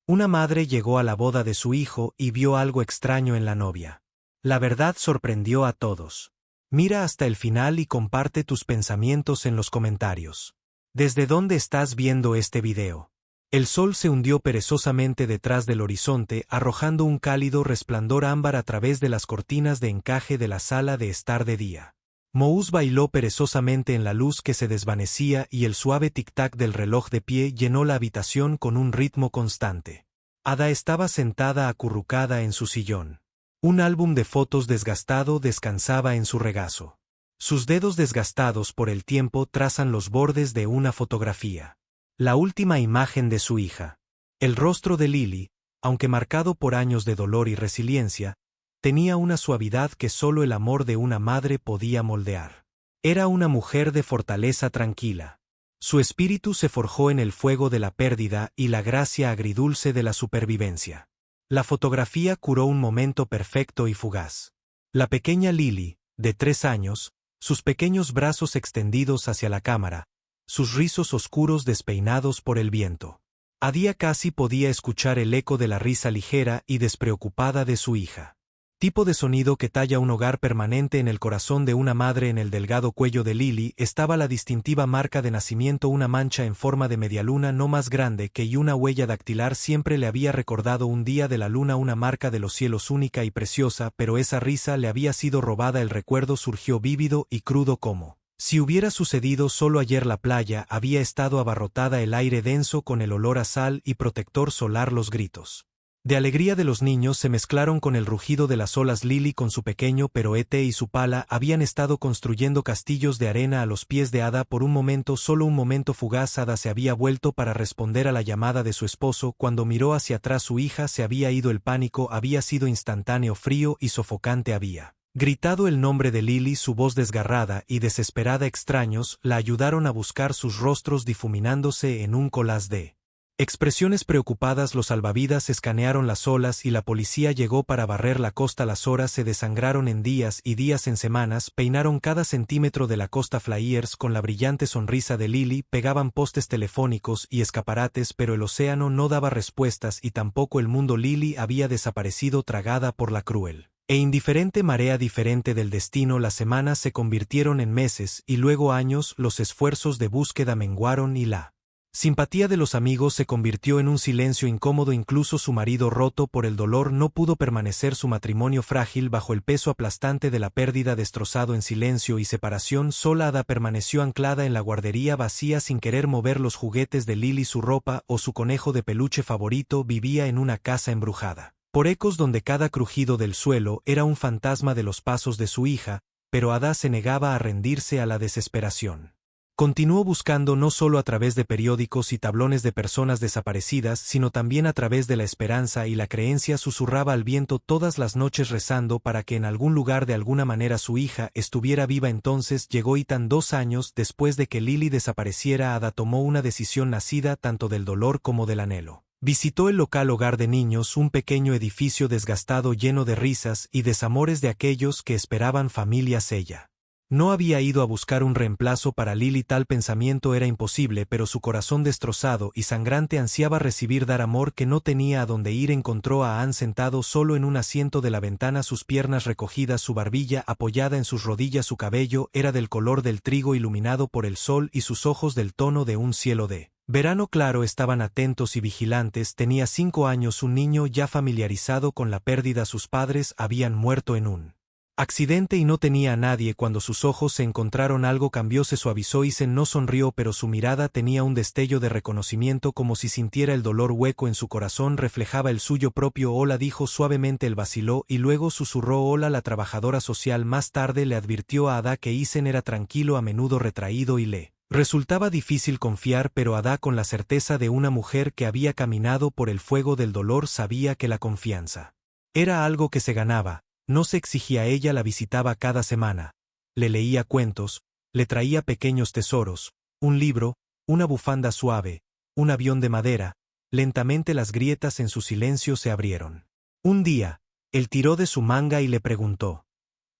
Una madre llegó a la boda de su hijo y vio algo extraño en la novia. La verdad sorprendió a todos. Mira hasta el final y comparte tus pensamientos en los comentarios. ¿Desde dónde estás viendo este video? El sol se hundió perezosamente detrás del horizonte, arrojando un cálido resplandor ámbar a través de las cortinas de encaje de la sala de estar de día. Mouse bailó perezosamente en la luz que se desvanecía y el suave tic-tac del reloj de pie llenó la habitación con un ritmo constante. Ada estaba sentada acurrucada en su sillón. Un álbum de fotos desgastado descansaba en su regazo. Sus dedos desgastados por el tiempo trazan los bordes de una fotografía. La última imagen de su hija. El rostro de Lily, aunque marcado por años de dolor y resiliencia, tenía una suavidad que solo el amor de una madre podía moldear. Era una mujer de fortaleza tranquila. Su espíritu se forjó en el fuego de la pérdida y la gracia agridulce de la supervivencia. La fotografía curó un momento perfecto y fugaz. La pequeña Lily, de 3 años, sus pequeños brazos extendidos hacia la cámara, sus rizos oscuros despeinados por el viento. Ada casi podía escuchar el eco de la risa ligera y despreocupada de su hija. Tipo de sonido que talla un hogar permanente en el corazón de una madre. En el delgado cuello de Lily estaba la distintiva marca de nacimiento, una mancha en forma de medialuna no más grande que y una huella dactilar siempre le había recordado un día de la luna, una marca de los cielos única y preciosa, pero esa risa le había sido robada. El recuerdo surgió vívido y crudo como si hubiera sucedido solo ayer. La playa había estado abarrotada, el aire denso con el olor a sal y protector solar. Los gritos de alegría de los niños se mezclaron con el rugido de las olas. Lily con su pequeño pero E.T. y su pala habían estado construyendo castillos de arena a los pies de Ada. Por un momento, solo un momento fugaz, Ada se había vuelto para responder a la llamada de su esposo. Cuando miró hacia atrás, su hija se había ido. El pánico había sido instantáneo, frío y sofocante. Había gritado el nombre de Lily. Su voz desgarrada y desesperada. Extraños la ayudaron a buscar sus rostros difuminándose en un collage de expresiones preocupadas. Los salvavidas escanearon las olas y la policía llegó para barrer la costa. Las horas se desangraron en días y días en semanas. Peinaron cada centímetro de la costa. Flyers con la brillante sonrisa de Lily pegaban postes telefónicos y escaparates, pero el océano no daba respuestas y tampoco el mundo. Lily había desaparecido, tragada por la cruel e indiferente marea diferente del destino. Las semanas se convirtieron en meses y luego años. Los esfuerzos de búsqueda menguaron y la simpatía de los amigos se convirtió en un silencio incómodo. Incluso su marido, roto por el dolor, no pudo permanecer. Su matrimonio frágil bajo el peso aplastante de la pérdida, destrozado en silencio y separación. Sola Ada permaneció anclada en la guardería vacía, sin querer mover los juguetes de Lily, su ropa o su conejo de peluche favorito. Vivía en una casa embrujada por ecos donde cada crujido del suelo era un fantasma de los pasos de su hija, pero Ada se negaba a rendirse a la desesperación. Continuó buscando, no solo a través de periódicos y tablones de personas desaparecidas, sino también a través de la esperanza y la creencia. Susurraba al viento todas las noches rezando para que en algún lugar, de alguna manera, su hija estuviera viva. Entonces llegó Ethan. 2 años después de que Lily desapareciera, Ada tomó una decisión nacida tanto del dolor como del anhelo. Visitó el local hogar de niños, un pequeño edificio desgastado lleno de risas y desamores de aquellos que esperaban familias. Ella no había ido a buscar un reemplazo para Lily, tal pensamiento era imposible, pero su corazón destrozado y sangrante ansiaba recibir, dar amor que no tenía a dónde ir. Encontró a Ann sentado solo en un asiento de la ventana, sus piernas recogidas, su barbilla apoyada en sus rodillas. Su cabello era del color del trigo iluminado por el sol y sus ojos del tono de un cielo de verano claro. Estaban atentos y vigilantes. Tenía 5 años, un niño ya familiarizado con la pérdida. Sus padres habían muerto en un accidente y no tenía a nadie. Cuando sus ojos se encontraron, algo cambió, se suavizó. Isen no sonrió, pero su mirada tenía un destello de reconocimiento, como si sintiera el dolor hueco en su corazón reflejaba el suyo propio. Hola, dijo suavemente. Él vaciló y luego susurró hola. La trabajadora social más tarde le advirtió a Ada que Isen era tranquilo, a menudo retraído y le resultaba difícil confiar, pero Ada, con la certeza de una mujer que había caminado por el fuego del dolor, sabía que la confianza era algo que se ganaba. No se exigía. Ella la visitaba cada semana, le leía cuentos, le traía pequeños tesoros, un libro, una bufanda suave, un avión de madera. Lentamente las grietas en su silencio se abrieron. Un día, él tiró de su manga y le preguntó: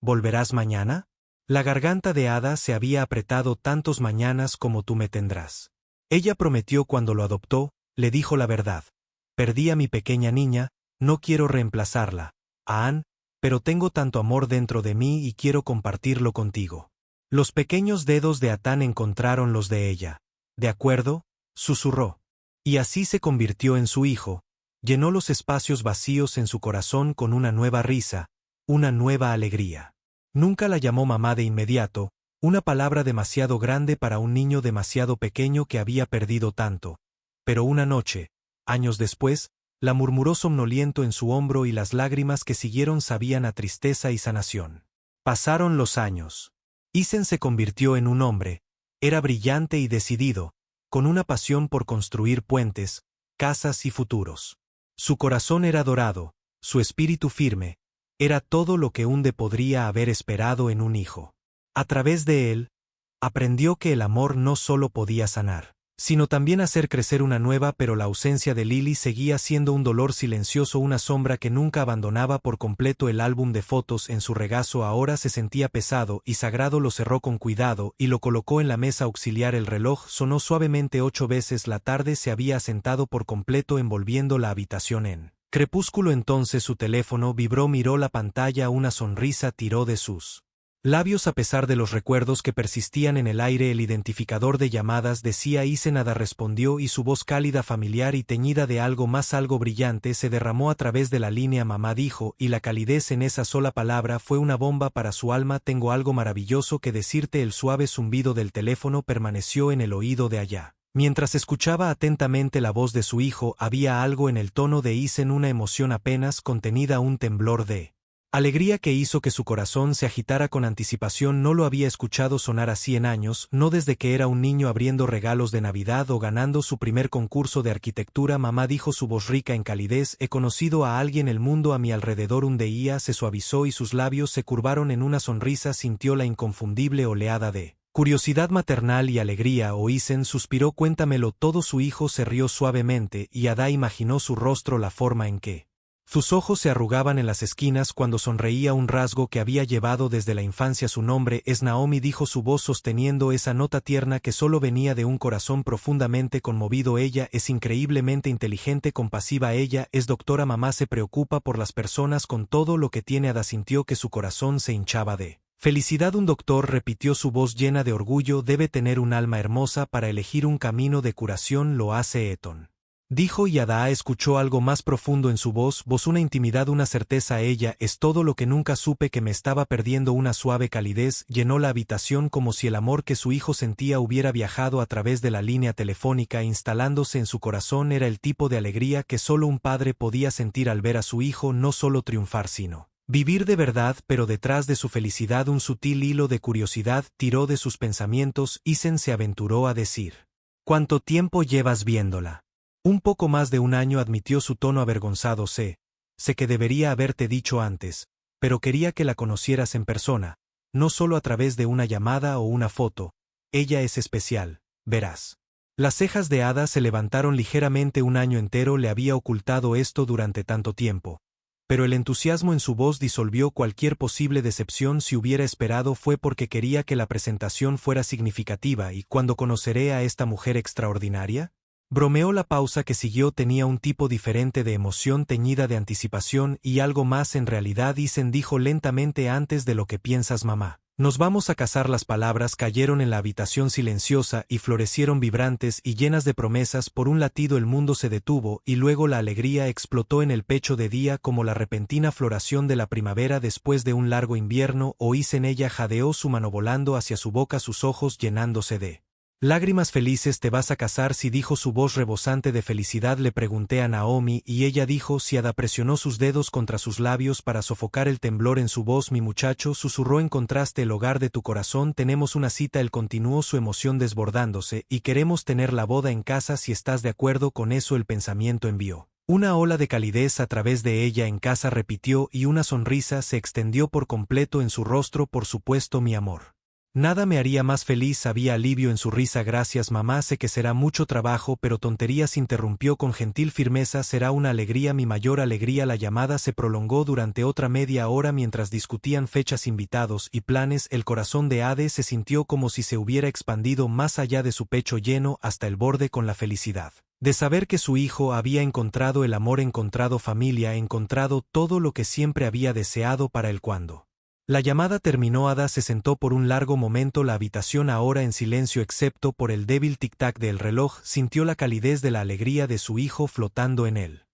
¿volverás mañana? La garganta de Ada se había apretado. Tantos mañanas como tú me tendrás. Ella prometió cuando lo adoptó, le dijo la verdad. Perdí a mi pequeña niña, no quiero reemplazarla, Anne, pero tengo tanto amor dentro de mí y quiero compartirlo contigo. Los pequeños dedos de Atán encontraron los de ella. ¿De acuerdo?, susurró. Y así se convirtió en su hijo, llenó los espacios vacíos en su corazón con una nueva risa, una nueva alegría. Nunca la llamó mamá de inmediato, una palabra demasiado grande para un niño demasiado pequeño que había perdido tanto. Pero una noche, años después, la murmuró somnoliento en su hombro y las lágrimas que siguieron sabían a tristeza y sanación. Pasaron los años. Isen se convirtió en un hombre, era brillante y decidido, con una pasión por construir puentes, casas y futuros. Su corazón era dorado, su espíritu firme, era todo lo que Hunde podría haber esperado en un hijo. A través de él, aprendió que el amor no solo podía sanar, sino también hacer crecer una nueva, pero la ausencia de Lily seguía siendo un dolor silencioso, una sombra que nunca abandonaba por completo. El álbum de fotos en su regazo ahora se sentía pesado y sagrado. Lo cerró con cuidado y lo colocó en la mesa auxiliar. El reloj sonó suavemente 8 veces. La tarde se había asentado por completo envolviendo la habitación en crepúsculo. Entonces su teléfono vibró, miró la pantalla, una sonrisa tiró de sus labios a pesar de los recuerdos que persistían en el aire. El identificador de llamadas decía Isen. Nada respondió y su voz cálida, familiar y teñida de algo más, algo brillante, se derramó a través de la línea. Mamá, dijo, y la calidez en esa sola palabra fue una bomba para su alma. Tengo algo maravilloso que decirte. El suave zumbido del teléfono permaneció en el oído de allá. Mientras escuchaba atentamente la voz de su hijo, había algo en el tono de Isen, una emoción apenas contenida, un temblor de alegría que hizo que su corazón se agitara con anticipación. No lo había escuchado sonar así en años, no desde que era un niño abriendo regalos de Navidad o ganando su primer concurso de arquitectura. Mamá, dijo, su voz rica en calidez, he conocido a alguien. El mundo a mi alrededor hundeía, se suavizó y sus labios se curvaron en una sonrisa. Sintió la inconfundible oleada de curiosidad maternal y alegría. Isen suspiró, cuéntamelo todo. Su hijo se rió suavemente y Ada imaginó su rostro, la forma en que sus ojos se arrugaban en las esquinas cuando sonreía, un rasgo que había llevado desde la infancia. Su nombre es Naomi, dijo su voz sosteniendo esa nota tierna que solo venía de un corazón profundamente conmovido. Ella es increíblemente inteligente, compasiva. Ella es doctora. Mamá se preocupa por las personas con todo lo que tiene. Ada sintió que su corazón se hinchaba de felicidad. Un doctor, repitió su voz llena de orgullo, debe tener un alma hermosa para elegir un camino de curación. Lo hace Eton, dijo, y Ada escuchó algo más profundo en su voz, una intimidad, una certeza. Ella es todo lo que nunca supe que me estaba perdiendo. Una suave calidez llenó la habitación, como si el amor que su hijo sentía hubiera viajado a través de la línea telefónica, instalándose en su corazón. Era el tipo de alegría que solo un padre podía sentir al ver a su hijo no solo triunfar, sino vivir de verdad. Pero detrás de su felicidad un sutil hilo de curiosidad tiró de sus pensamientos. Isen se aventuró a decir, ¿cuánto tiempo llevas viéndola? Un poco más de un año, admitió, su tono avergonzado. Sé que debería haberte dicho antes, pero quería que la conocieras en persona, no solo a través de una llamada o una foto. Ella es especial, verás. Las cejas de Ada se levantaron ligeramente. Un año entero le había ocultado esto durante tanto tiempo. Pero el entusiasmo en su voz disolvió cualquier posible decepción. Si hubiera esperado fue porque quería que la presentación fuera significativa. ¿Y cuándo conoceré a esta mujer extraordinaria? Bromeó. La pausa que siguió tenía un tipo diferente de emoción teñida de anticipación y algo más. En realidad, Isen dijo lentamente, antes de lo que piensas, mamá. Nos vamos a casar. Las palabras cayeron en la habitación silenciosa y florecieron vibrantes y llenas de promesas. Por un latido el mundo se detuvo y luego la alegría explotó en el pecho de Día como la repentina floración de la primavera después de un largo invierno. Isen, ella jadeó, su mano volando hacia su boca, sus ojos llenándose de lágrimas. Felices. ¿Te vas a casar? Sí, dijo su voz rebosante de felicidad. Le pregunté a Naomi y ella dijo sí. Ada presionó sus dedos contra sus labios para sofocar el temblor en su voz. Mi muchacho, susurró, encontraste el hogar de tu corazón. Tenemos una cita. Él continuó, su emoción desbordándose, y queremos tener la boda en casa. Si estás de acuerdo con eso. El pensamiento envió una ola de calidez a través de ella. En casa, repitió, y una sonrisa se extendió por completo en su rostro. Por supuesto, mi amor. Nada me haría más feliz. Había alivio en su risa. Gracias, mamá, sé que será mucho trabajo, pero tonterías, interrumpió con gentil firmeza. Será una alegría, mi mayor alegría. La llamada se prolongó durante otra media hora mientras discutían fechas, invitados y planes. El corazón de Ade se sintió como si se hubiera expandido más allá de su pecho lleno hasta el borde con la felicidad. De saber que su hijo había encontrado el amor, encontrado familia, encontrado todo lo que siempre había deseado para él. Cuando la llamada terminó, Ada se sentó por un largo momento, la habitación ahora en silencio excepto por el débil tic-tac del reloj. Sintió la calidez de la alegría de su hijo flotando en él.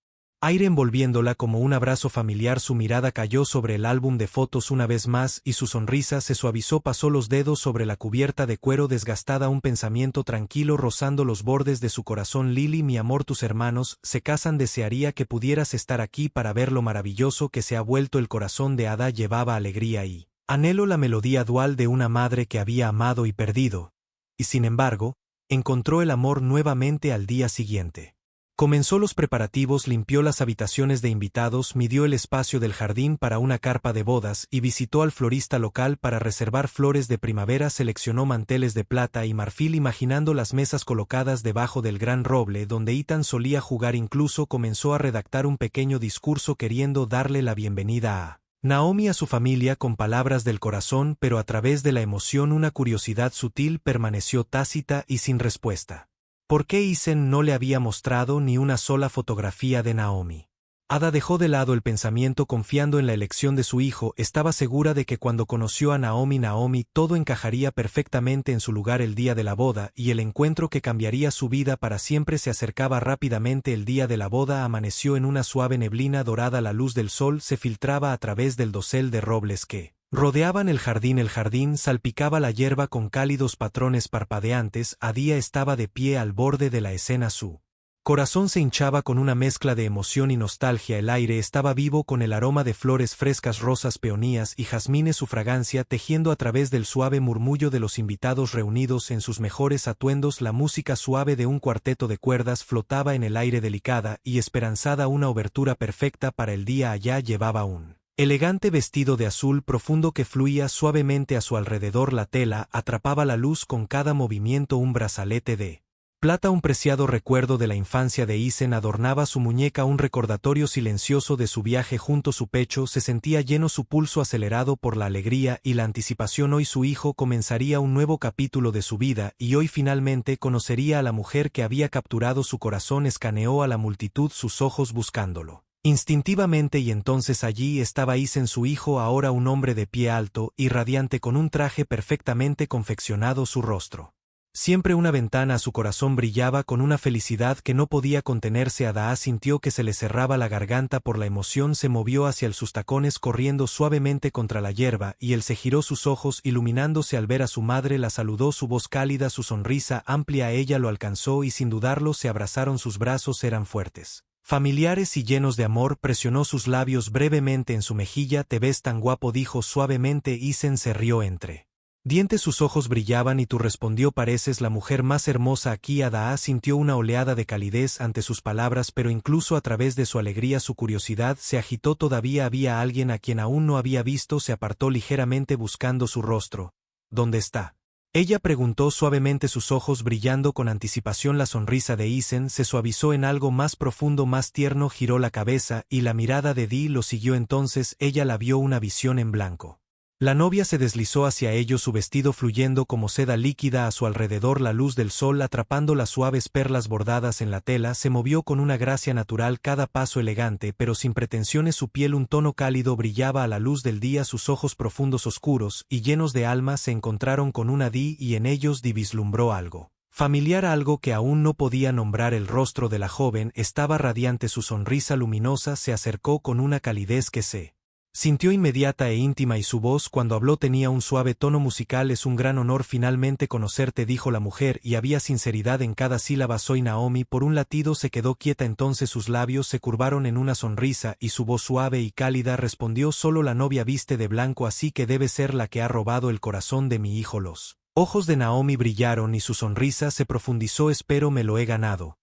Aire envolviéndola como un abrazo familiar. Su mirada cayó sobre el álbum de fotos una vez más y su sonrisa se suavizó. Pasó los dedos sobre la cubierta de cuero desgastada, un pensamiento tranquilo rozando los bordes de su corazón. Lily, mi amor, tus hermanos se casan. Desearía que pudieras estar aquí para ver lo maravilloso que se ha vuelto. El corazón de Ada llevaba alegría y anhelo, la melodía dual de una madre que había amado y perdido, y sin embargo, encontró el amor nuevamente al día siguiente. Comenzó los preparativos, limpió las habitaciones de invitados, midió el espacio del jardín para una carpa de bodas y visitó al florista local para reservar flores de primavera. Seleccionó manteles de plata y marfil imaginando las mesas colocadas debajo del gran roble donde Ethan solía jugar. Incluso comenzó a redactar un pequeño discurso queriendo darle la bienvenida a Naomi, a su familia, con palabras del corazón, pero a través de la emoción una curiosidad sutil permaneció tácita y sin respuesta. ¿Por qué Isen no le había mostrado ni una sola fotografía de Naomi? Ada dejó de lado el pensamiento confiando en la elección de su hijo. Estaba segura de que cuando conoció a Naomi todo encajaría perfectamente en su lugar. El día de la boda y el encuentro que cambiaría su vida para siempre se acercaba rápidamente. El día de la boda amaneció en una suave neblina dorada. La luz del sol se filtraba a través del dosel de robles que rodeaban el jardín. El jardín salpicaba la hierba con cálidos patrones parpadeantes. Ada estaba de pie al borde de la escena. Su corazón se hinchaba con una mezcla de emoción y nostalgia. El aire estaba vivo con el aroma de flores frescas, rosas, peonías y jazmines, su fragancia tejiendo a través del suave murmullo de los invitados reunidos en sus mejores atuendos. La música suave de un cuarteto de cuerdas flotaba en el aire, delicada y esperanzada, una obertura perfecta para el día. Allá llevaba un elegante vestido de azul profundo que fluía suavemente a su alrededor. La tela atrapaba la luz con cada movimiento. Un brazalete de plata, un preciado recuerdo de la infancia de Isen, adornaba su muñeca, un recordatorio silencioso de su viaje junto a su pecho. Se sentía lleno, su pulso acelerado por la alegría y la anticipación. Hoy su hijo comenzaría un nuevo capítulo de su vida y hoy finalmente conocería a la mujer que había capturado su corazón. Escaneó a la multitud, sus ojos buscándolo instintivamente, y entonces allí estaba Isen, su hijo, ahora un hombre de pie alto y radiante con un traje perfectamente confeccionado. Su rostro, siempre una ventana a su corazón, brillaba con una felicidad que no podía contenerse. Ada sintió que se le cerraba la garganta por la emoción. Se movió hacia sus tacones corriendo suavemente contra la hierba y él se giró, sus ojos iluminándose al ver a su madre. La saludó, su voz cálida, su sonrisa amplia. Ella lo alcanzó y sin dudarlo se abrazaron. Sus brazos eran fuertes, familiares y llenos de amor. Presionó sus labios brevemente en su mejilla. Te ves tan guapo, dijo suavemente. Isen se rió entre dientes, sus ojos brillaban. Y tú, respondió, pareces la mujer más hermosa aquí. Ada sintió una oleada de calidez ante sus palabras, pero incluso a través de su alegría su curiosidad se agitó. Todavía había alguien a quien aún no había visto. Se apartó ligeramente buscando su rostro. ¿Dónde está? Ella preguntó suavemente, sus ojos brillando con anticipación. La sonrisa de Isen se suavizó en algo más profundo, más tierno. Giró la cabeza y la mirada de Dee lo siguió. Entonces ella la vio, una visión en blanco. La novia se deslizó hacia ellos, su vestido fluyendo como seda líquida a su alrededor. La luz del sol atrapando las suaves perlas bordadas en la tela. Se movió con una gracia natural, cada paso elegante pero sin pretensiones. Su piel, un tono cálido, brillaba a la luz del día. Sus ojos profundos, oscuros y llenos de alma, se encontraron con una Dee y en ellos Dee vislumbró algo familiar, algo que aún no podía nombrar. El rostro de la joven estaba radiante, su sonrisa luminosa se acercó con una calidez que se sintió inmediata e íntima, y su voz cuando habló tenía un suave tono musical. Es un gran honor finalmente conocerte, dijo la mujer, y había sinceridad en cada sílaba. Soy Naomi. Por un latido se quedó quieta, entonces sus labios se curvaron en una sonrisa y su voz suave y cálida respondió, solo la novia viste de blanco, así que debe ser la que ha robado el corazón de mi hijo. Los ojos de Naomi brillaron y su sonrisa se profundizó. Espero me lo he ganado,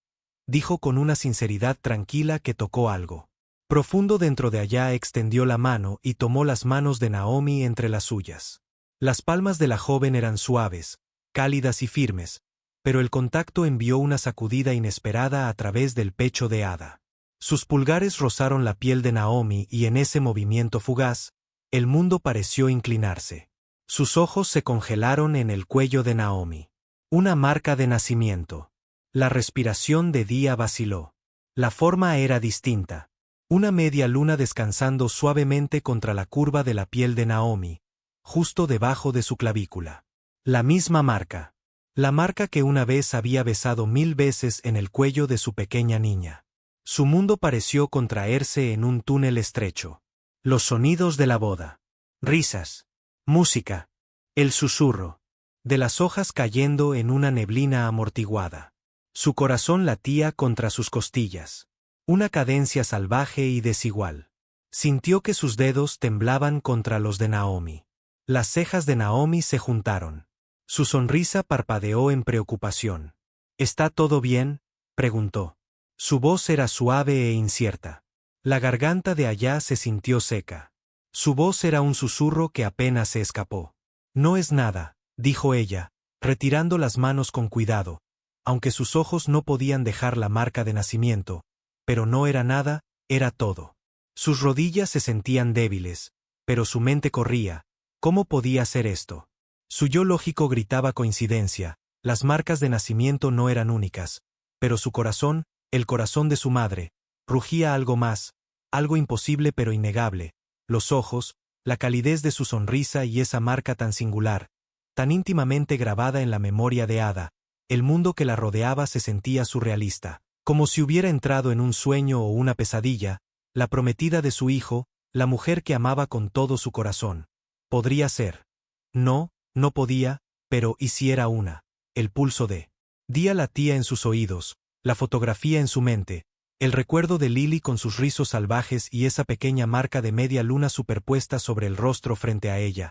dijo con una sinceridad tranquila que tocó algo profundo dentro de allá. Extendió la mano y tomó las manos de Naomi entre las suyas. Las palmas de la joven eran suaves, cálidas y firmes, pero el contacto envió una sacudida inesperada a través del pecho de Ada. Sus pulgares rozaron la piel de Naomi y en ese movimiento fugaz, el mundo pareció inclinarse. Sus ojos se congelaron en el cuello de Naomi. Una marca de nacimiento. La respiración de Día vaciló. La forma era distinta. Una media luna descansando suavemente contra la curva de la piel de Naomi, justo debajo de su clavícula. La misma marca. La marca que una vez había besado 1000 veces en el cuello de su pequeña niña. Su mundo pareció contraerse en un túnel estrecho. Los sonidos de la boda. Risas. Música. El susurro. De las hojas cayendo en una neblina amortiguada. Su corazón latía contra sus costillas. Una cadencia salvaje y desigual. Sintió que sus dedos temblaban contra los de Naomi. Las cejas de Naomi se juntaron. Su sonrisa parpadeó en preocupación. ¿Está todo bien?, preguntó. Su voz era suave e incierta. La garganta de allá se sintió seca. Su voz era un susurro que apenas se escapó. No es nada, dijo ella, retirando las manos con cuidado, aunque sus ojos no podían dejar la marca de nacimiento, pero no era nada, era todo. Sus rodillas se sentían débiles, pero su mente corría. ¿Cómo podía ser esto? Su yo lógico gritaba coincidencia, las marcas de nacimiento no eran únicas, pero su corazón, el corazón de su madre, rugía algo más, algo imposible pero innegable, los ojos, la calidez de su sonrisa y esa marca tan singular, tan íntimamente grabada en la memoria de Ada, el mundo que la rodeaba se sentía surrealista, como si hubiera entrado en un sueño o una pesadilla, la prometida de su hijo, la mujer que amaba con todo su corazón. Podría ser. No, no podía, pero ¿y si era una? El pulso de Día latía en sus oídos, la fotografía en su mente, el recuerdo de Lily con sus rizos salvajes y esa pequeña marca de media luna superpuesta sobre el rostro frente a ella.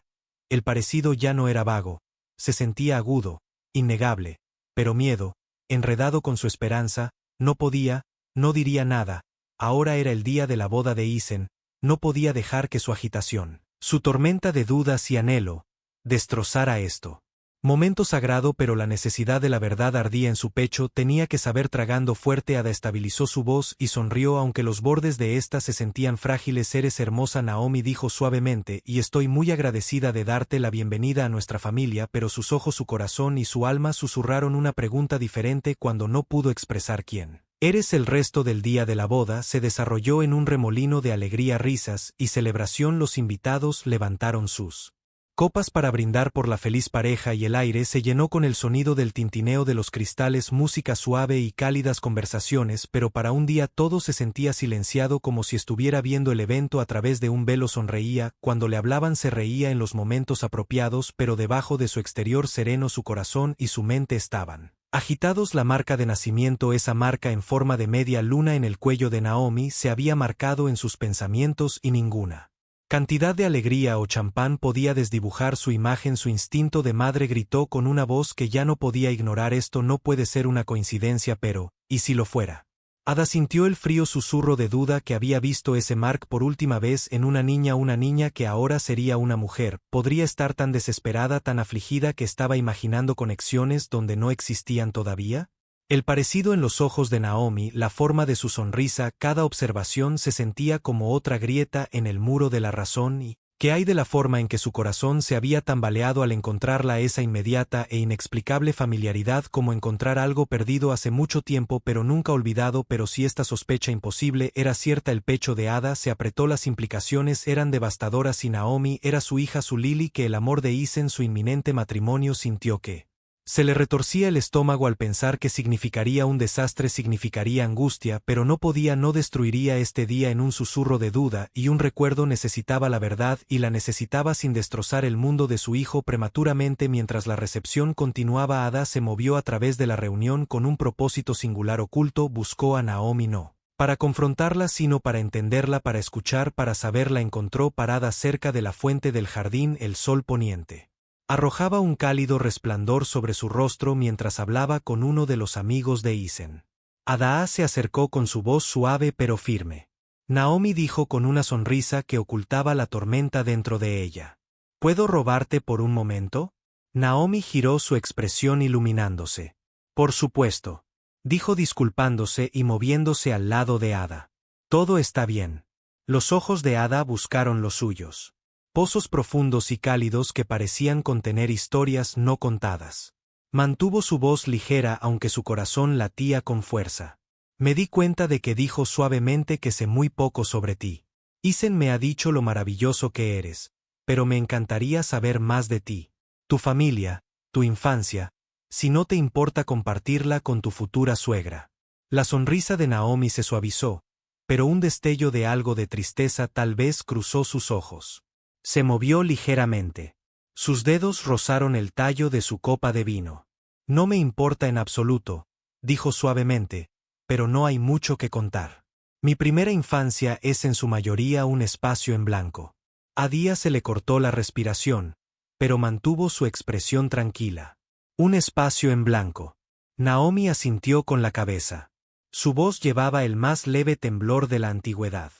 El parecido ya no era vago, se sentía agudo, innegable, pero miedo, enredado con su esperanza, no podía, no diría nada, ahora era el día de la boda de Isen, no podía dejar que su agitación, su tormenta de dudas y anhelo, destrozara esto. Momento sagrado, pero la necesidad de la verdad ardía en su pecho, tenía que saber. Tragando fuerte, Ada estabilizó su voz y sonrió aunque los bordes de ésta se sentían frágiles. Eres hermosa, Naomi dijo suavemente, y estoy muy agradecida de darte la bienvenida a nuestra familia, pero sus ojos, su corazón y su alma susurraron una pregunta diferente cuando no pudo expresar quién eres. El resto del día de la boda se desarrolló en un remolino de alegría, risas y celebración. Los invitados levantaron sus copas para brindar por la feliz pareja y el aire se llenó con el sonido del tintineo de los cristales, música suave y cálidas conversaciones, pero para un día todo se sentía silenciado, como si estuviera viendo el evento a través de un velo. Sonreía, cuando le hablaban se reía en los momentos apropiados, pero debajo de su exterior sereno su corazón y su mente estaban agitados. La marca de nacimiento, esa marca en forma de media luna en el cuello de Naomi, se había marcado en sus pensamientos y ninguna cantidad de alegría o champán podía desdibujar su imagen. Su instinto de madre gritó con una voz que ya no podía ignorar: esto no puede ser una coincidencia, pero, ¿y si lo fuera? Ada sintió el frío susurro de duda que había visto ese Mark por última vez en una niña que ahora sería una mujer. Podría estar tan desesperada, tan afligida que estaba imaginando conexiones donde no existían todavía. El parecido en los ojos de Naomi, la forma de su sonrisa, cada observación se sentía como otra grieta en el muro de la razón. ¿Y qué hay de la forma en que su corazón se había tambaleado al encontrarla? Esa inmediata e inexplicable familiaridad, como encontrar algo perdido hace mucho tiempo pero nunca olvidado. Pero si esta sospecha imposible era cierta, el pecho de Ada se apretó. Las implicaciones eran devastadoras y Naomi era su hija, su Lily, que el amor de Isen, su inminente matrimonio, sintió que se le retorcía el estómago al pensar que significaría un desastre, significaría angustia, pero no podía, no destruiría este día en un susurro de duda y un recuerdo. Necesitaba la verdad y la necesitaba sin destrozar el mundo de su hijo prematuramente. Mientras la recepción continuaba, Ada se movió a través de la reunión con un propósito singular oculto. Buscó a Naomi no para confrontarla, sino para entenderla, para escuchar, para saber. La encontró parada cerca de la fuente del jardín. El sol poniente arrojaba un cálido resplandor sobre su rostro mientras hablaba con uno de los amigos de Isen. Ada se acercó con su voz suave pero firme. Naomi dijo con una sonrisa que ocultaba la tormenta dentro de ella. ¿Puedo robarte por un momento? Naomi giró, su expresión iluminándose. Por supuesto, dijo disculpándose y moviéndose al lado de Ada. Todo está bien. Los ojos de Ada buscaron los suyos. Pozos profundos y cálidos que parecían contener historias no contadas. Mantuvo su voz ligera aunque su corazón latía con fuerza. Me di cuenta de que dijo suavemente que sé muy poco sobre ti. Isen me ha dicho lo maravilloso que eres, pero me encantaría saber más de ti. Tu familia, tu infancia, si no te importa compartirla con tu futura suegra. La sonrisa de Naomi se suavizó, pero un destello de algo de tristeza tal vez cruzó sus ojos. Se movió ligeramente. Sus dedos rozaron el tallo de su copa de vino. No me importa en absoluto, dijo suavemente, pero no hay mucho que contar. Mi primera infancia es en su mayoría un espacio en blanco. A Día se le cortó la respiración, pero mantuvo su expresión tranquila. Un espacio en blanco. Naomi asintió con la cabeza. Su voz llevaba el más leve temblor de la antigüedad.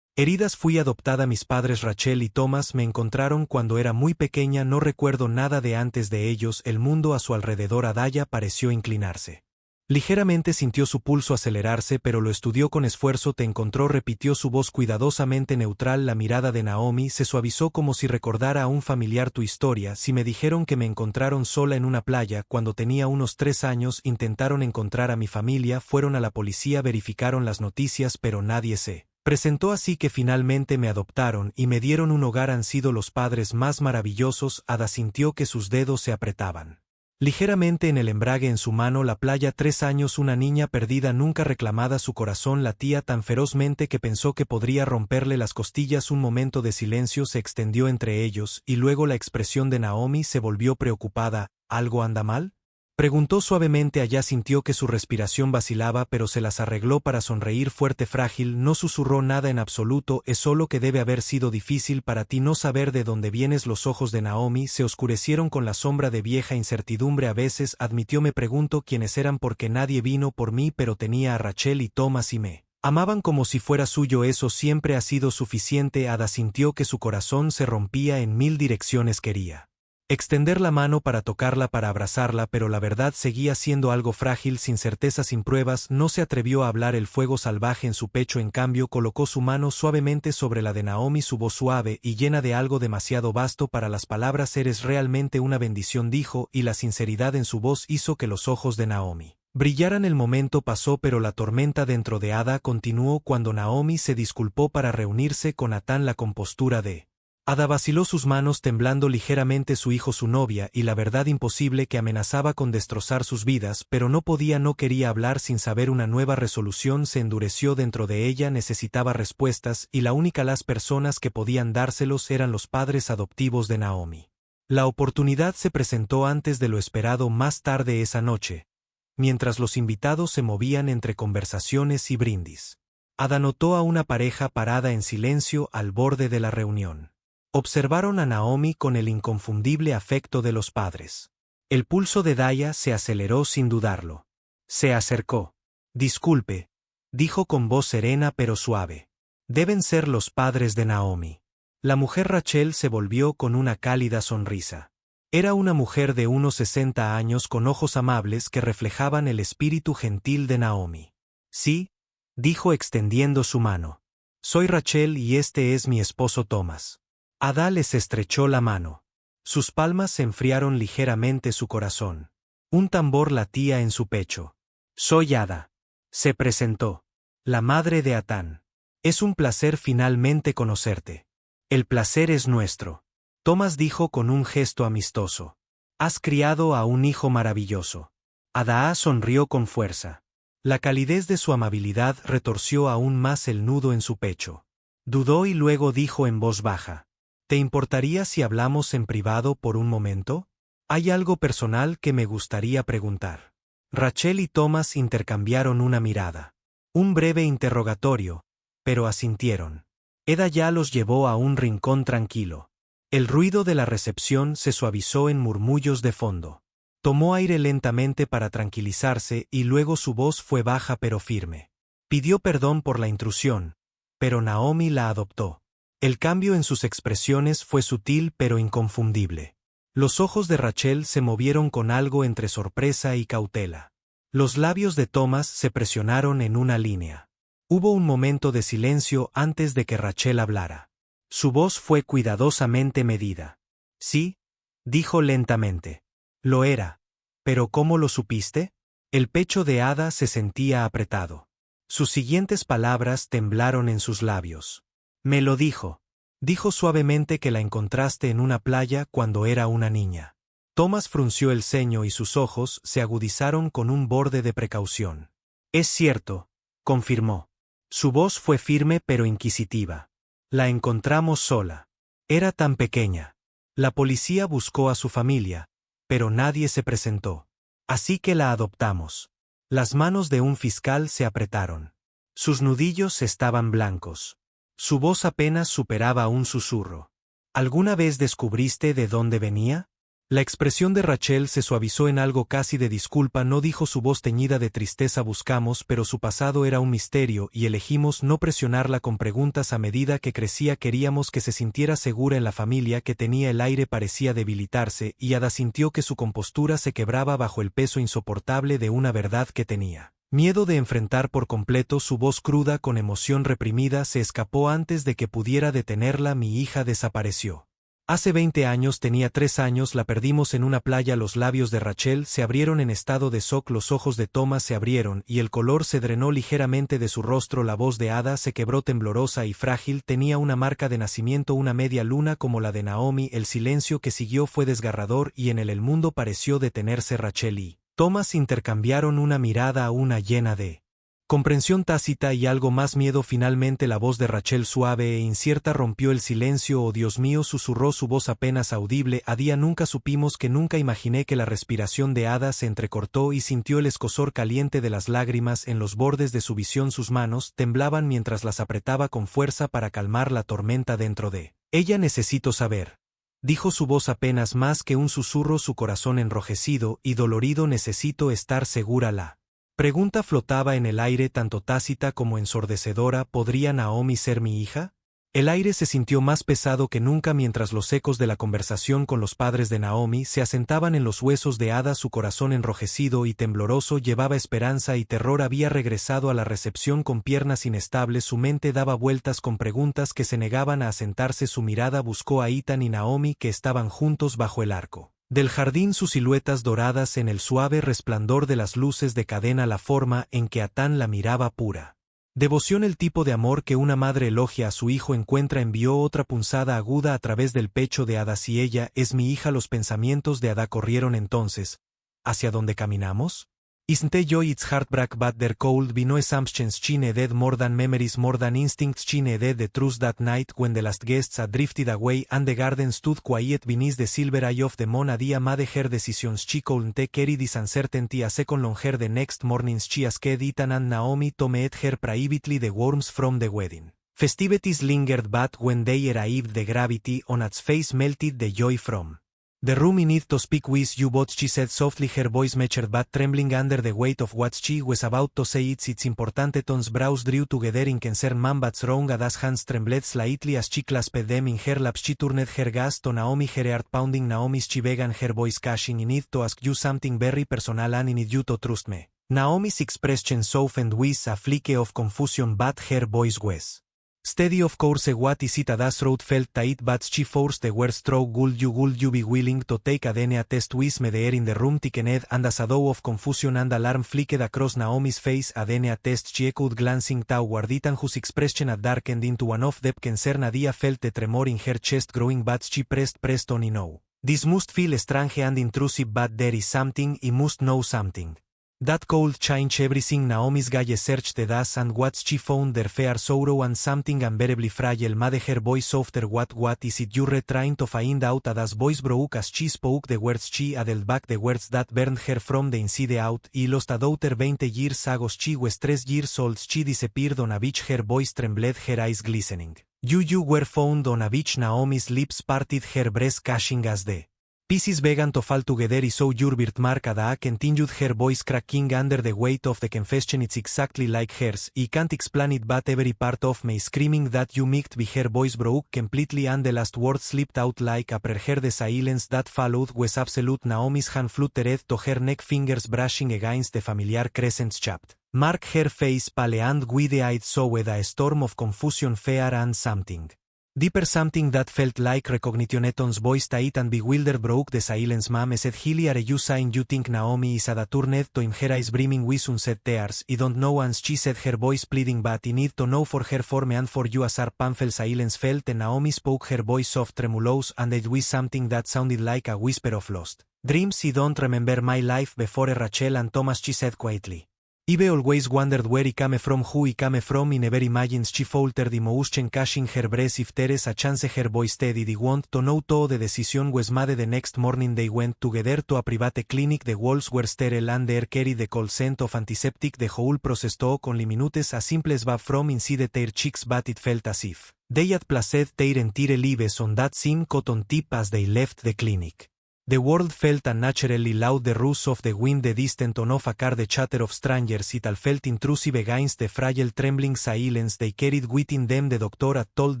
Heridas fui adoptada. Mis padres Rachel y Thomas me encontraron cuando era muy pequeña. No recuerdo nada de antes de ellos. El mundo a su alrededor. Adaya pareció inclinarse. Ligeramente sintió su pulso acelerarse, pero lo estudió con esfuerzo. Te encontró, repitió su voz cuidadosamente neutral. La mirada de Naomi se suavizó como si recordara a un familiar tu historia. Si me dijeron que me encontraron sola en una playa cuando tenía unos 3 años, intentaron encontrar a mi familia, fueron a la policía, verificaron las noticias, pero nadie se presentó, así que finalmente me adoptaron y me dieron un hogar. Han sido los padres más maravillosos. Ada sintió que sus dedos se apretaban ligeramente en el embrague en su mano. La playa, 3 años, una niña perdida nunca reclamada. Su corazón latía tan ferozmente que pensó que podría romperle las costillas. Un momento de silencio se extendió entre ellos, y luego la expresión de Naomi se volvió preocupada. ¿Algo anda mal?, preguntó suavemente. Allá sintió que su respiración vacilaba, pero se las arregló para sonreír fuerte. Frágil, no susurró nada en absoluto. Es solo que debe haber sido difícil para ti no saber de dónde vienes. Los ojos de Naomi se oscurecieron con la sombra de vieja incertidumbre. A veces, admitió, me pregunto quiénes eran porque nadie vino por mí, pero tenía a Rachel y Thomas y me amaban como si fuera suyo. Eso siempre ha sido suficiente. Ada sintió que su corazón se rompía en 1000 direcciones. Quería extender la mano para tocarla, para abrazarla, pero la verdad seguía siendo algo frágil, sin certeza, sin pruebas. No se atrevió a hablar. El fuego salvaje en su pecho, en cambio, colocó su mano suavemente sobre la de Naomi, su voz suave y llena de algo demasiado vasto para las palabras. Eres realmente una bendición, dijo, y la sinceridad en su voz hizo que los ojos de Naomi brillaran. El momento pasó, pero la tormenta dentro de Ada continuó. Cuando Naomi se disculpó para reunirse con Atán, la compostura de Ada vaciló, sus manos temblando ligeramente. Su hijo, su novia, y la verdad imposible que amenazaba con destrozar sus vidas, pero no podía, no quería hablar sin saber. Una nueva resolución se endureció dentro de ella. Necesitaba respuestas, y la única las personas que podían dárselos eran los padres adoptivos de Naomi. La oportunidad se presentó antes de lo esperado. Más tarde esa noche, mientras los invitados se movían entre conversaciones y brindis, Ada notó a una pareja parada en silencio al borde de la reunión. Observaron a Naomi con el inconfundible afecto de los padres. El pulso de Daya se aceleró sin dudarlo. Se acercó. Disculpe, dijo con voz serena pero suave. Deben ser los padres de Naomi. La mujer Rachel se volvió con una cálida sonrisa. Era una mujer de unos 60 años con ojos amables que reflejaban el espíritu gentil de Naomi. Sí, dijo extendiendo su mano. Soy Rachel y este es mi esposo Thomas. Ada les estrechó la mano. Sus palmas se enfriaron ligeramente. Su corazón. Un tambor latía en su pecho. Soy Ada. Se presentó. La madre de Atán. Es un placer finalmente conocerte. El placer es nuestro. Thomas dijo con un gesto amistoso. Has criado a un hijo maravilloso. Ada sonrió con fuerza. La calidez de su amabilidad retorció aún más el nudo en su pecho. Dudó y luego dijo en voz baja. ¿Te importaría si hablamos en privado por un momento? Hay algo personal que me gustaría preguntar. Rachel y Thomas intercambiaron una mirada. Un breve interrogatorio, pero asintieron. Eda ya los llevó a un rincón tranquilo. El ruido de la recepción se suavizó en murmullos de fondo. Tomó aire lentamente para tranquilizarse y luego su voz fue baja pero firme. Pidió perdón por la intrusión, pero Naomi la adoptó. El cambio en sus expresiones fue sutil pero inconfundible. Los ojos de Rachel se movieron con algo entre sorpresa y cautela. Los labios de Thomas se presionaron en una línea. Hubo un momento de silencio antes de que Rachel hablara. Su voz fue cuidadosamente medida. Sí, dijo lentamente. Lo era. ¿Pero cómo lo supiste? El pecho de Ada se sentía apretado. Sus siguientes palabras temblaron en sus labios. Me lo dijo. Dijo suavemente que la encontraste en una playa cuando era una niña. Thomas frunció el ceño y sus ojos se agudizaron con un borde de precaución. Es cierto, confirmó. Su voz fue firme pero inquisitiva. La encontramos sola. Era tan pequeña. La policía buscó a su familia, pero nadie se presentó. Así que la adoptamos. Las manos de un fiscal se apretaron. Sus nudillos estaban blancos. Su voz apenas superaba un susurro. ¿Alguna vez descubriste de dónde venía? La expresión de Rachel se suavizó en algo casi de disculpa. No dijo, su voz teñida de tristeza. Buscamos, pero su pasado era un misterio y elegimos no presionarla con preguntas a medida que crecía. Queríamos que se sintiera segura en la familia que tenía. El aire parecía debilitarse y Ada sintió que su compostura se quebraba bajo el peso insoportable de una verdad que tenía miedo de enfrentar por completo. Su voz cruda con emoción reprimida se escapó antes de que pudiera detenerla. Mi hija desapareció. Hace 20 años, tenía 3 años, la perdimos en una playa. Los labios de Rachel se abrieron en estado de shock, los ojos de Thomas se abrieron y el color se drenó ligeramente de su rostro. La voz de Ada se quebró temblorosa y frágil, tenía una marca de nacimiento, una media luna como la de Naomi. El silencio que siguió fue desgarrador y en él el mundo pareció detenerse. Rachel y Thomas intercambiaron una mirada, una llena de comprensión tácita y algo más miedo. Finalmente la voz de Rachel, suave e incierta, rompió el silencio. Oh Dios mío, susurró, su voz apenas audible. A día nunca supimos que nunca imaginé que la respiración de Ada se entrecortó y sintió el escozor caliente de las lágrimas en los bordes de su visión. Sus manos temblaban mientras las apretaba con fuerza para calmar la tormenta dentro de ella. Necesito saber, dijo su voz apenas más que un susurro, su corazón enrojecido y dolorido. Necesito estar segura. La pregunta flotaba en el aire, tanto tácita como ensordecedora. ¿Podría Naomi ser mi hija? El aire se sintió más pesado que nunca mientras los ecos de la conversación con los padres de Naomi se asentaban en los huesos de Ada. Su corazón enrojecido y tembloroso llevaba esperanza y terror. Había regresado a la recepción con piernas inestables, su mente daba vueltas con preguntas que se negaban a asentarse. Su mirada buscó a Ethan y Naomi, que estaban juntos bajo el arco del jardín, sus siluetas doradas en el suave resplandor de las luces de cadena, la forma en que Ethan la miraba, pura devoción, el tipo de amor que una madre elogia a su hijo. Envió otra punzada aguda a través del pecho de Ada. Si ella es mi hija. Los pensamientos de Ada corrieron entonces. ¿Hacia dónde caminamos? Isn't joy its heartbreak but there cold be no assumptions chine dead more than memories more than instincts chine dead the truth that night when the last guests had drifted away and the garden stood quiet beneath the silver eye of the moon. A dia made her decisions she couldn't carry this uncertainty a second longer. The next morning she asked Ethan and Naomi to meet her privately. The warmth from the wedding festivities lingered, but when they arrived the gravity on its face melted, the joy from the room. I need to speak with you both, she said softly, her voice matched but trembling under the weight of what she was about to say. It's important. Ton's brows drew together in concern. Man, what's wrong? Ada's hands trembled slightly as she clasped them in her lap. She turned her gaze to Naomi, her heart pounding. Naomi's she began, her voice cashing. I need to ask you something very personal and I need you to trust me. Naomi's expression softened with a flicker of confusion, but her voice was steady. Of course. What is it? Ada's throat felt tight, but she forced the words through. Would you be willing to take a DNA test with me? The air in the room thickened, and a shadow of confusion and alarm flickered across Naomi's face. A DNA test, she echoed, glancing toward Ethan, whose expression had darkened into one of deep concern. Adia felt the tremor in her chest growing, but she pressed on. No. This must feel strange and intrusive, but there is something. I must know something that could change everything. Naomi's gaze searched the dash, and what she found there fear, sorrow, and something unbearably fragile made her voice softer. What is it you're trying to find out? Ada's voice broke as she spoke the words. She held back the words that burned her from the inside out. I lost a daughter 20 years ago. She was 3 years old. She disappeared on a beach. Her voice trembled, her eyes glistening. You were found on a beach. Naomi's lips parted, her breast catching as the pieces began to fall together. I saw your birthmark. Ada continued, her voice cracking under the weight of the confession. It's exactly like hers. I can't explain it, but every part of me screaming that you might be. Her voice broke completely and the last word slipped out like a prayer. The silence that followed was absolute. Naomi's hand fluttered to her neck, fingers brushing against the familiar crescent shaped mark. Her face pale and wide-eyed, showed a storm of confusion, fear, and something Deeper something that felt like recognition Eton's voice tight and bewildered broke the silence. Mom said Hilly are you saying you think Naomi is a turned to him her eyes brimming with sunset tears. I don't know and she said her voice pleading but I need to know for her form and for you as our painful silence felt and Naomi spoke her voice soft tremulous and it was something that sounded like a whisper of lost dreams. I don't remember my life before Rachel and Thomas she said quietly. I've always wondered where I came from, who I came from. I never imagined she faltered emotion cashing her breath if there's a chance her voice steady. I want to know to the decision was made the next morning they went together to a private clinic. The walls were sterile and there carried the cold scent of antiseptic. The whole process took only minutes as simple as bath from inside their cheeks but it felt as if they had placed their entire lives on that same cotton tip as they left the clinic. The world felt unnaturally loud, the rush of the wind, the distant on off a car, the chatter of strangers, it all felt intrusive against the fragile trembling silence they carried within them. The doctor had told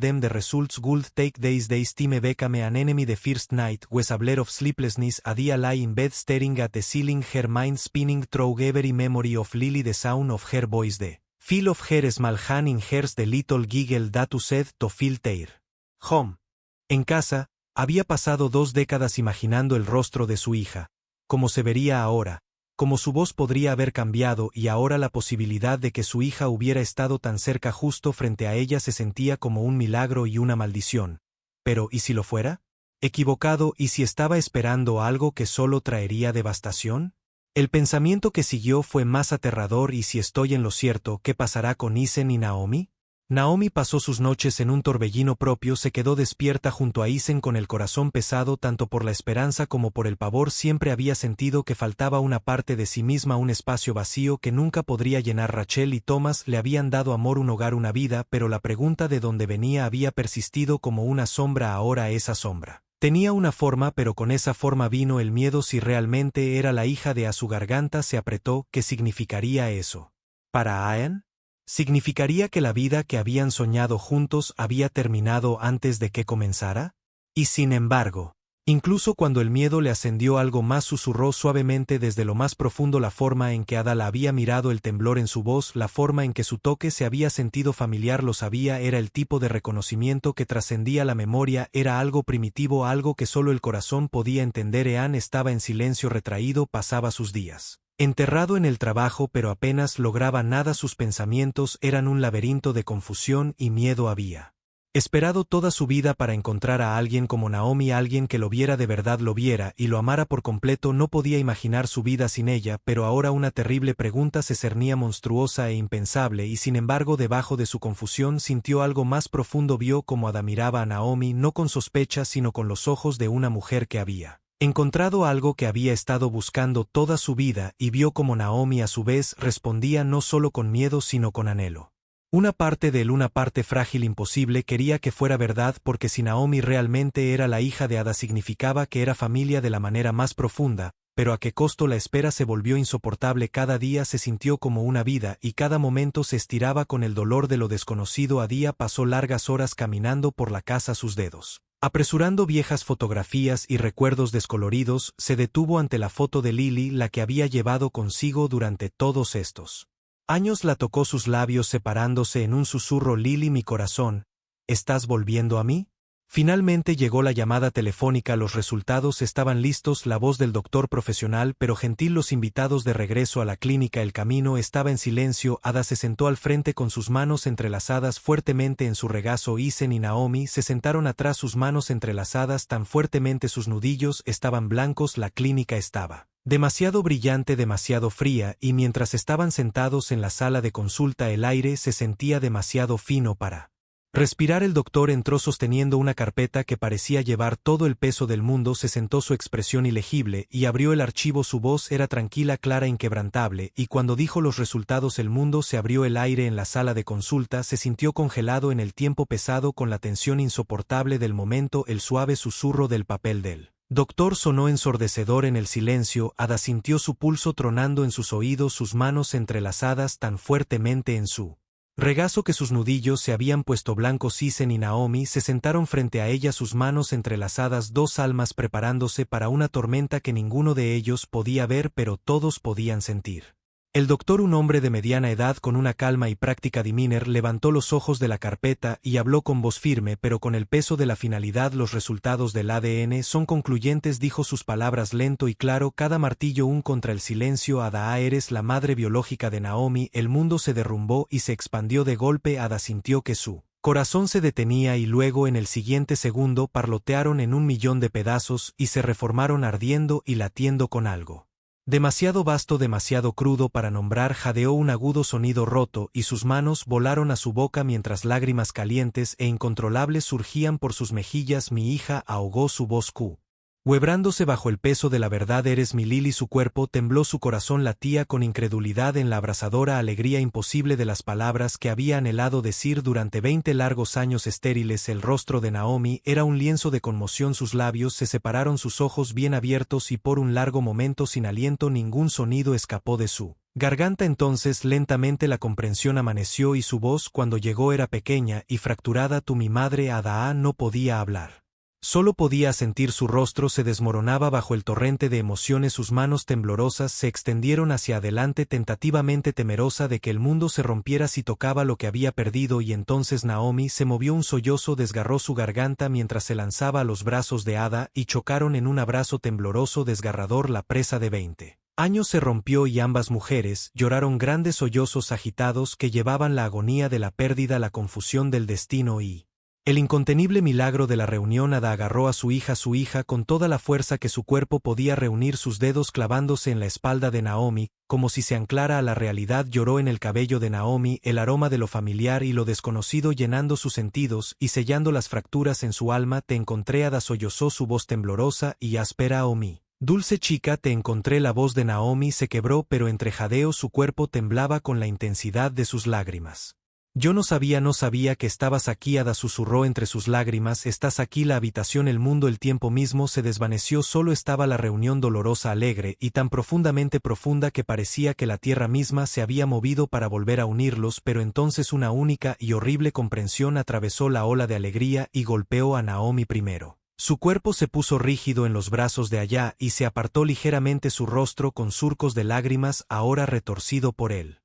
them the results would take days. Time became an enemy. The first night was a blur of sleeplessness. Adia lay in bed staring at the ceiling, her mind spinning through every memory of Lily, the sound of her voice, the feel of her small hand in hers, the little giggle that said to feel their home. En casa, había pasado 2 décadas imaginando el rostro de su hija, cómo se vería ahora, cómo su voz podría haber cambiado y ahora la posibilidad de que su hija hubiera estado tan cerca justo frente a ella se sentía como un milagro y una maldición. Pero ¿y si lo fuera? ¿Equivocado y si estaba esperando algo que solo traería devastación? El pensamiento que siguió fue más aterrador. ¿Y si estoy en lo cierto, qué pasará con Isen y Naomi? Naomi pasó sus noches en un torbellino propio, se quedó despierta junto a Isen con el corazón pesado tanto por la esperanza como por el pavor. Siempre había sentido que faltaba una parte de sí misma, un espacio vacío que nunca podría llenar. Rachel y Thomas le habían dado amor, un hogar, una vida, pero la pregunta de dónde venía había persistido como una sombra. Ahora esa sombra tenía una forma, pero con esa forma vino el miedo. Si realmente era la hija de, a su garganta se apretó. ¿Qué significaría eso para Ian? ¿Significaría que la vida que habían soñado juntos había terminado antes de que comenzara? Y sin embargo, incluso cuando el miedo le ascendió, algo más susurró suavemente desde lo más profundo. La forma en que Ada la había mirado, el temblor en su voz, la forma en que su toque se había sentido familiar. Lo sabía, era el tipo de reconocimiento que trascendía la memoria, era algo primitivo, algo que solo el corazón podía entender. Ean estaba en silencio, retraído, pasaba sus días enterrado en el trabajo, pero apenas lograba nada. Sus pensamientos eran un laberinto de confusión y miedo. Había esperado toda su vida para encontrar a alguien como Naomi, alguien que lo viera de verdad, lo viera y lo amara por completo. No podía imaginar su vida sin ella, pero ahora una terrible pregunta se cernía, monstruosa e impensable, y sin embargo debajo de su confusión sintió algo más profundo. Vio cómo Ada miraba a Naomi, no con sospecha sino con los ojos de una mujer que había encontrado algo que había estado buscando toda su vida, y vio como Naomi a su vez respondía no solo con miedo sino con anhelo. Una parte de él, una parte frágil, imposible, quería que fuera verdad, porque si Naomi realmente era la hija de Ada significaba que era familia de la manera más profunda, pero a qué costo. La espera se volvió insoportable. Cada día se sintió como una vida y cada momento se estiraba con el dolor de lo desconocido. A día pasó largas horas caminando por la casa, sus dedos apresurando viejas fotografías y recuerdos descoloridos. Se detuvo ante la foto de Lily, la que había llevado consigo durante todos estos años. La tocó sus labios separándose en un susurro. Lily, mi corazón, ¿estás volviendo a mí? Finalmente llegó la llamada telefónica, los resultados estaban listos, la voz del doctor profesional pero gentil, los invitados de regreso a la clínica. El camino estaba en silencio. Ada se sentó al frente con sus manos entrelazadas fuertemente en su regazo. Isen y Naomi se sentaron atrás, sus manos entrelazadas tan fuertemente, sus nudillos estaban blancos. La clínica estaba demasiado brillante, demasiado fría, y mientras estaban sentados en la sala de consulta el aire se sentía demasiado fino para respirar. El doctor entró sosteniendo una carpeta que parecía llevar todo el peso del mundo. Se sentó, su expresión ilegible, y abrió el archivo. Su voz era tranquila, clara, inquebrantable, y cuando dijo los resultados el mundo se abrió. El aire en la sala de consulta se sintió congelado en el tiempo, pesado con la tensión insoportable del momento. El suave susurro del papel del doctor sonó ensordecedor en el silencio. Ada sintió su pulso tronando en sus oídos, sus manos entrelazadas tan fuertemente en su regazo que sus nudillos se habían puesto blancos. Isen y Naomi se sentaron frente a ella, sus manos entrelazadas, dos almas preparándose para una tormenta que ninguno de ellos podía ver pero todos podían sentir. El doctor, un hombre de mediana edad con una calma y práctica demeanor, levantó los ojos de la carpeta y habló con voz firme pero con el peso de la finalidad. Los resultados del ADN son concluyentes, dijo sus palabras lento y claro, cada martillo un contra el silencio. Ada, eres la madre biológica de Naomi. El mundo se derrumbó y se expandió de golpe. Ada sintió que su corazón se detenía y luego en el siguiente segundo parlotearon en 1.000.000 de pedazos y se reformaron ardiendo y latiendo con algo demasiado vasto, demasiado crudo para nombrar. Jadeó un agudo sonido roto y sus manos volaron a su boca mientras lágrimas calientes e incontrolables surgían por sus mejillas. Mi hija, ahogó su voz quebrándose bajo el peso de la verdad. Eres mi Lily. Su cuerpo tembló, su corazón latía con incredulidad en la abrasadora alegría imposible de las palabras que había anhelado decir durante 20 largos años estériles. El rostro de Naomi era un lienzo de conmoción, sus labios se separaron, sus ojos bien abiertos y por un largo momento sin aliento. Ningún sonido escapó de su garganta. Entonces lentamente la comprensión amaneció y su voz cuando llegó era pequeña y fracturada. Tú, mi madre. Ada no podía hablar. Solo podía sentir, su rostro se desmoronaba bajo el torrente de emociones, sus manos temblorosas se extendieron hacia adelante tentativamente, temerosa de que el mundo se rompiera si tocaba lo que había perdido. Y entonces Naomi se movió, un sollozo desgarró su garganta mientras se lanzaba a los brazos de Ada y chocaron en un abrazo tembloroso, desgarrador. La presa de 20 años se rompió y ambas mujeres lloraron grandes sollozos agitados que llevaban la agonía de la pérdida, la confusión del destino y el incontenible milagro de la reunión. Ada agarró a su hija con toda la fuerza que su cuerpo podía reunir, sus dedos clavándose en la espalda de Naomi, como si se anclara a la realidad. Lloró en el cabello de Naomi, el aroma de lo familiar y lo desconocido llenando sus sentidos y sellando las fracturas en su alma. Te encontré, Ada, sollozó, su voz temblorosa y áspera. Oh, mi dulce chica, te encontré. La voz de Naomi se quebró, pero entre jadeos su cuerpo temblaba con la intensidad de sus lágrimas. Yo no sabía que estabas aquí. Ada susurró entre sus lágrimas. Estás aquí. La habitación, el mundo, el tiempo mismo se desvaneció, solo estaba la reunión dolorosa, alegre y tan profundamente profunda que parecía que la tierra misma se había movido para volver a unirlos. Pero entonces una única y horrible comprensión atravesó la ola de alegría y golpeó a Naomi primero. Su cuerpo se puso rígido en los brazos de allá y se apartó ligeramente, su rostro con surcos de lágrimas ahora retorcido por él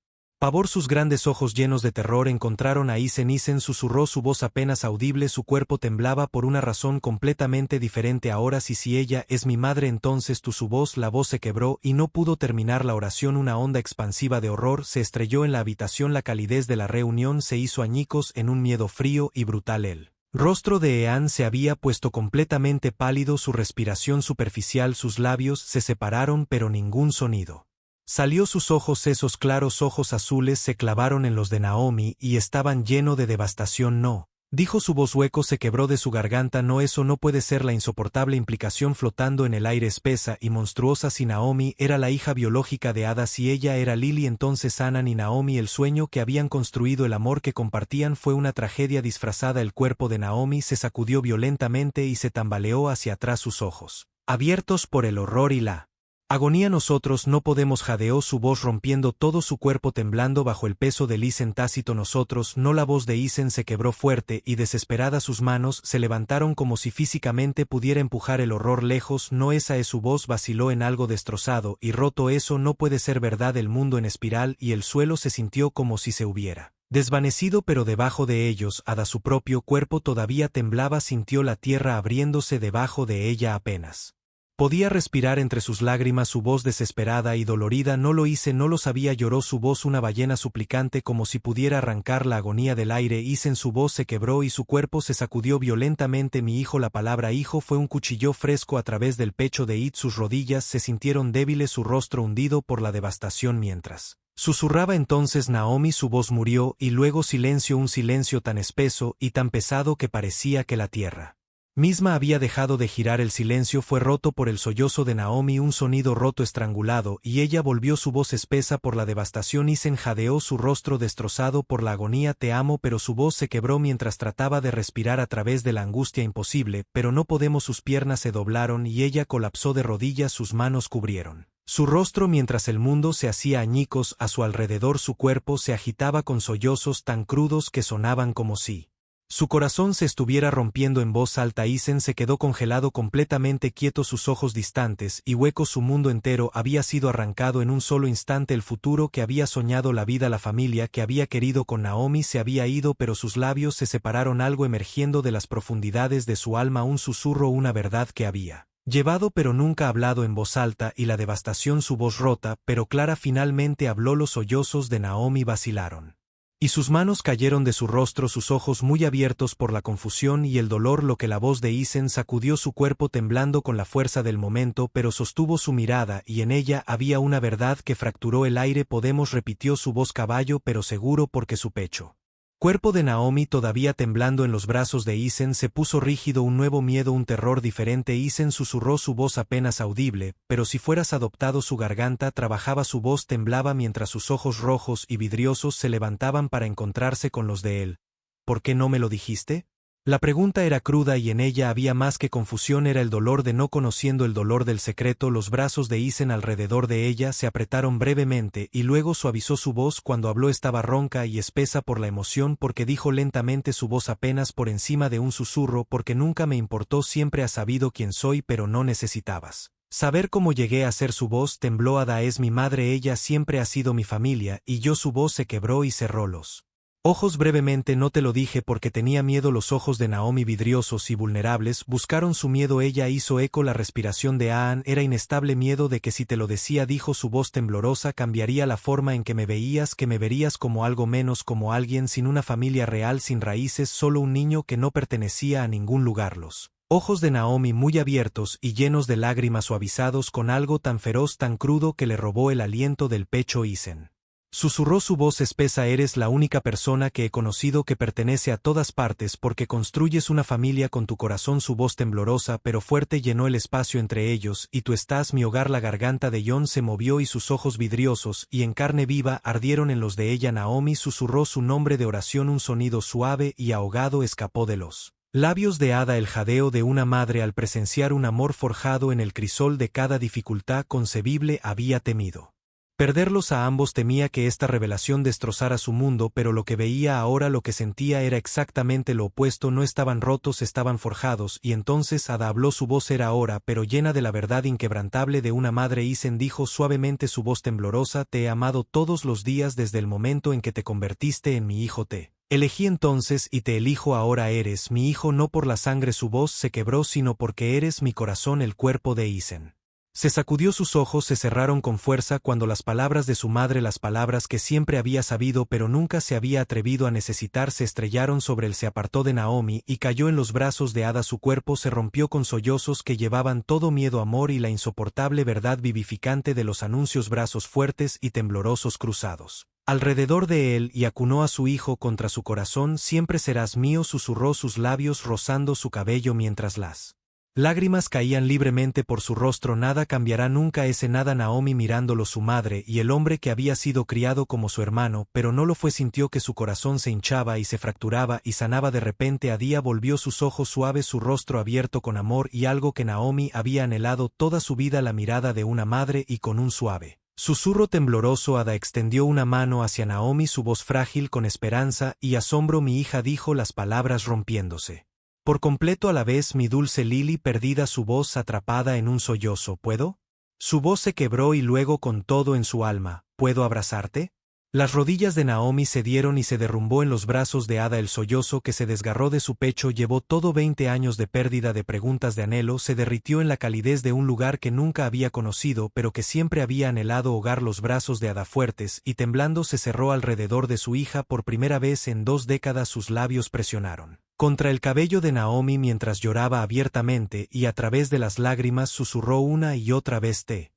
pavor. Sus grandes ojos llenos de terror encontraron a Isen. Susurró, su voz apenas audible, su cuerpo temblaba por una razón completamente diferente ahora. Si ella es mi madre, entonces tú. Su voz, la voz se quebró y no pudo terminar la oración. Una onda expansiva de horror se estrelló en la habitación, la calidez de la reunión se hizo añicos en un miedo frío y brutal. El rostro de Ean se había puesto completamente pálido, su respiración superficial, sus labios se separaron pero ningún sonido salió. Sus ojos, esos claros ojos azules, se clavaron en los de Naomi y estaban llenos de devastación. No, dijo, su voz hueco se quebró de su garganta. No, eso no puede ser. La insoportable implicación flotando en el aire, espesa y monstruosa. Si Naomi era la hija biológica de Ada, si ella era Lily, entonces Anan y Naomi, el sueño que habían construido, el amor que compartían, fue una tragedia disfrazada. El cuerpo de Naomi se sacudió violentamente y se tambaleó hacia atrás, sus ojos abiertos por el horror y la agonía. Nosotros no podemos, jadeó, su voz rompiendo todo su cuerpo, temblando bajo el peso de Isen. Tácito, nosotros no. La voz de Isen se quebró fuerte y desesperada, sus manos se levantaron como si físicamente pudiera empujar el horror lejos. No, esa es su voz, vaciló en algo destrozado y roto. Eso no puede ser verdad. El mundo en espiral y el suelo se sintió como si se hubiera desvanecido, pero debajo de ellos, Ada, su propio cuerpo todavía temblaba, sintió la tierra abriéndose debajo de ella apenas podía respirar entre sus lágrimas, su voz desesperada y dolorida. No lo hice, no lo sabía, lloró, su voz una ballena suplicante como si pudiera arrancar la agonía del aire. Isen, su voz se quebró y su cuerpo se sacudió violentamente. Mi hijo, la palabra hijo fue un cuchillo fresco a través del pecho de It, sus rodillas se sintieron débiles, su rostro hundido por la devastación mientras susurraba. Entonces Naomi, su voz murió y luego silencio, un silencio tan espeso y tan pesado que parecía que la tierra misma había dejado de girar. El silencio fue roto por el sollozo de Naomi, un sonido roto, estrangulado, y ella volvió, su voz espesa por la devastación. Isen jadeó, su rostro destrozado por la agonía. Te amo, pero su voz se quebró mientras trataba de respirar a través de la angustia. Imposible, pero no podemos. Sus piernas se doblaron y ella colapsó de rodillas, sus manos cubrieron su rostro mientras el mundo se hacía añicos a su alrededor. Su cuerpo se agitaba con sollozos tan crudos que sonaban como si Su corazón se estuviera rompiendo en voz alta. Isen se quedó congelado, completamente quieto, sus ojos distantes y huecos. Su mundo entero había sido arrancado en un solo instante. El futuro que había soñado, la vida, la familia que había querido con Naomi se había ido, pero sus labios se separaron, algo emergiendo de las profundidades de su alma, un susurro, una verdad que había llevado pero nunca hablado en voz alta, y la devastación, su voz rota pero clara, finalmente habló. Los sollozos de Naomi vacilaron y sus manos cayeron de su rostro, sus ojos muy abiertos por la confusión y el dolor. Lo que la voz de Isen sacudió su cuerpo, temblando con la fuerza del momento, pero sostuvo su mirada y en ella había una verdad que fracturó el aire. Podemos, repitió su voz, caballo pero seguro, porque su pecho cuerpo de Naomi, todavía temblando en los brazos de Isen, se puso rígido. Un nuevo miedo, un terror diferente. Isen susurró, su voz apenas audible, pero si fueras adoptado. Su garganta trabajaba, su voz temblaba mientras sus ojos rojos y vidriosos se levantaban para encontrarse con los de él. ¿Por qué no me lo dijiste? La pregunta era cruda y en ella había más que confusión, era el dolor de no conociendo, el dolor del secreto. Los brazos de Isen alrededor de ella se apretaron brevemente y luego suavizó. Su voz cuando habló estaba ronca y espesa por la emoción, porque dijo lentamente, su voz apenas por encima de un susurro: porque nunca me importó, siempre has sabido quién soy, pero no necesitabas saber cómo llegué a ser. Su voz tembló. Ada es mi madre, ella siempre ha sido mi familia, y yo. Su voz se quebró y cerró los ojos brevemente. No te lo dije porque tenía miedo. Los ojos de Naomi, vidriosos y vulnerables, buscaron su miedo. Ella hizo eco. La respiración de Aan era inestable. Miedo de que si te lo decía, dijo su voz temblorosa, cambiaría la forma en que me veías, que me verías como algo menos, como alguien sin una familia real, sin raíces, solo un niño que no pertenecía a ningún lugar. Los ojos de Naomi, muy abiertos y llenos de lágrimas, suavizados con algo tan feroz, tan crudo, que le robó el aliento del pecho. Isen susurró, su voz espesa: eres la única persona que he conocido que pertenece a todas partes, porque construyes una familia con tu corazón. Su voz temblorosa pero fuerte llenó el espacio entre ellos. y tú estás mi hogar. La garganta de Jon se movió y sus ojos vidriosos y en carne viva ardieron en los de ella. Naomi susurró su nombre de oración. Un sonido suave y ahogado escapó de los labios de Ada, el jadeo de una madre al presenciar un amor forjado en el crisol de cada dificultad concebible. Había temido perderlos a ambos, temía que esta revelación destrozara su mundo, pero lo que veía ahora, lo que sentía, era exactamente lo opuesto. No estaban rotos, estaban forjados. Y entonces Ada habló. Su voz era ahora, pero llena de la verdad inquebrantable de una madre. Isen dijo suavemente, su voz temblorosa: te he amado todos los días desde el momento en que te convertiste en mi hijo. Te elegí entonces y te elijo ahora. Eres mi hijo, no por la sangre. Su voz se quebró, sino porque eres mi corazón. El cuerpo de Isen se sacudió, sus ojos se cerraron con fuerza cuando las palabras de su madre, las palabras que siempre había sabido pero nunca se había atrevido a necesitar, se estrellaron sobre él. Se apartó de Naomi y cayó en los brazos de Ada. Su cuerpo se rompió con sollozos que llevaban todo miedo, amor y la insoportable verdad vivificante de los anuncios. Brazos fuertes y temblorosos cruzados alrededor de él y acunó a su hijo contra su corazón. Siempre serás mío, susurró, sus labios rozando su cabello mientras las lágrimas caían libremente por su rostro. Nada cambiará nunca, ese nada. Naomi mirándolo, su madre y el hombre que había sido criado como su hermano, pero no lo fue. Sintió que su corazón se hinchaba y se fracturaba y sanaba de repente. A día volvió, sus ojos suaves, su rostro abierto con amor y algo que Naomi había anhelado toda su vida, la mirada de una madre, y con un suave susurro tembloroso Ada extendió una mano hacia Naomi, su voz frágil con esperanza y asombro. Mi hija, dijo, las palabras rompiéndose por completo a la vez. Mi dulce Lily, perdida, su voz atrapada en un sollozo. ¿Puedo? Su voz se quebró y luego con todo en su alma. ¿Puedo abrazarte? Las rodillas de Naomi cedieron y se derrumbó en los brazos de Ada. El sollozo que se desgarró de su pecho llevó todo 20 años de pérdida, de preguntas, de anhelo. Se derritió en la calidez de un lugar que nunca había conocido, pero que siempre había anhelado hogar. Los brazos de Ada, fuertes y temblando, se cerró alrededor de su hija. Por primera vez en 2 décadas sus labios presionaron contra el cabello de Naomi mientras lloraba abiertamente y a través de las lágrimas susurró una y otra vez: te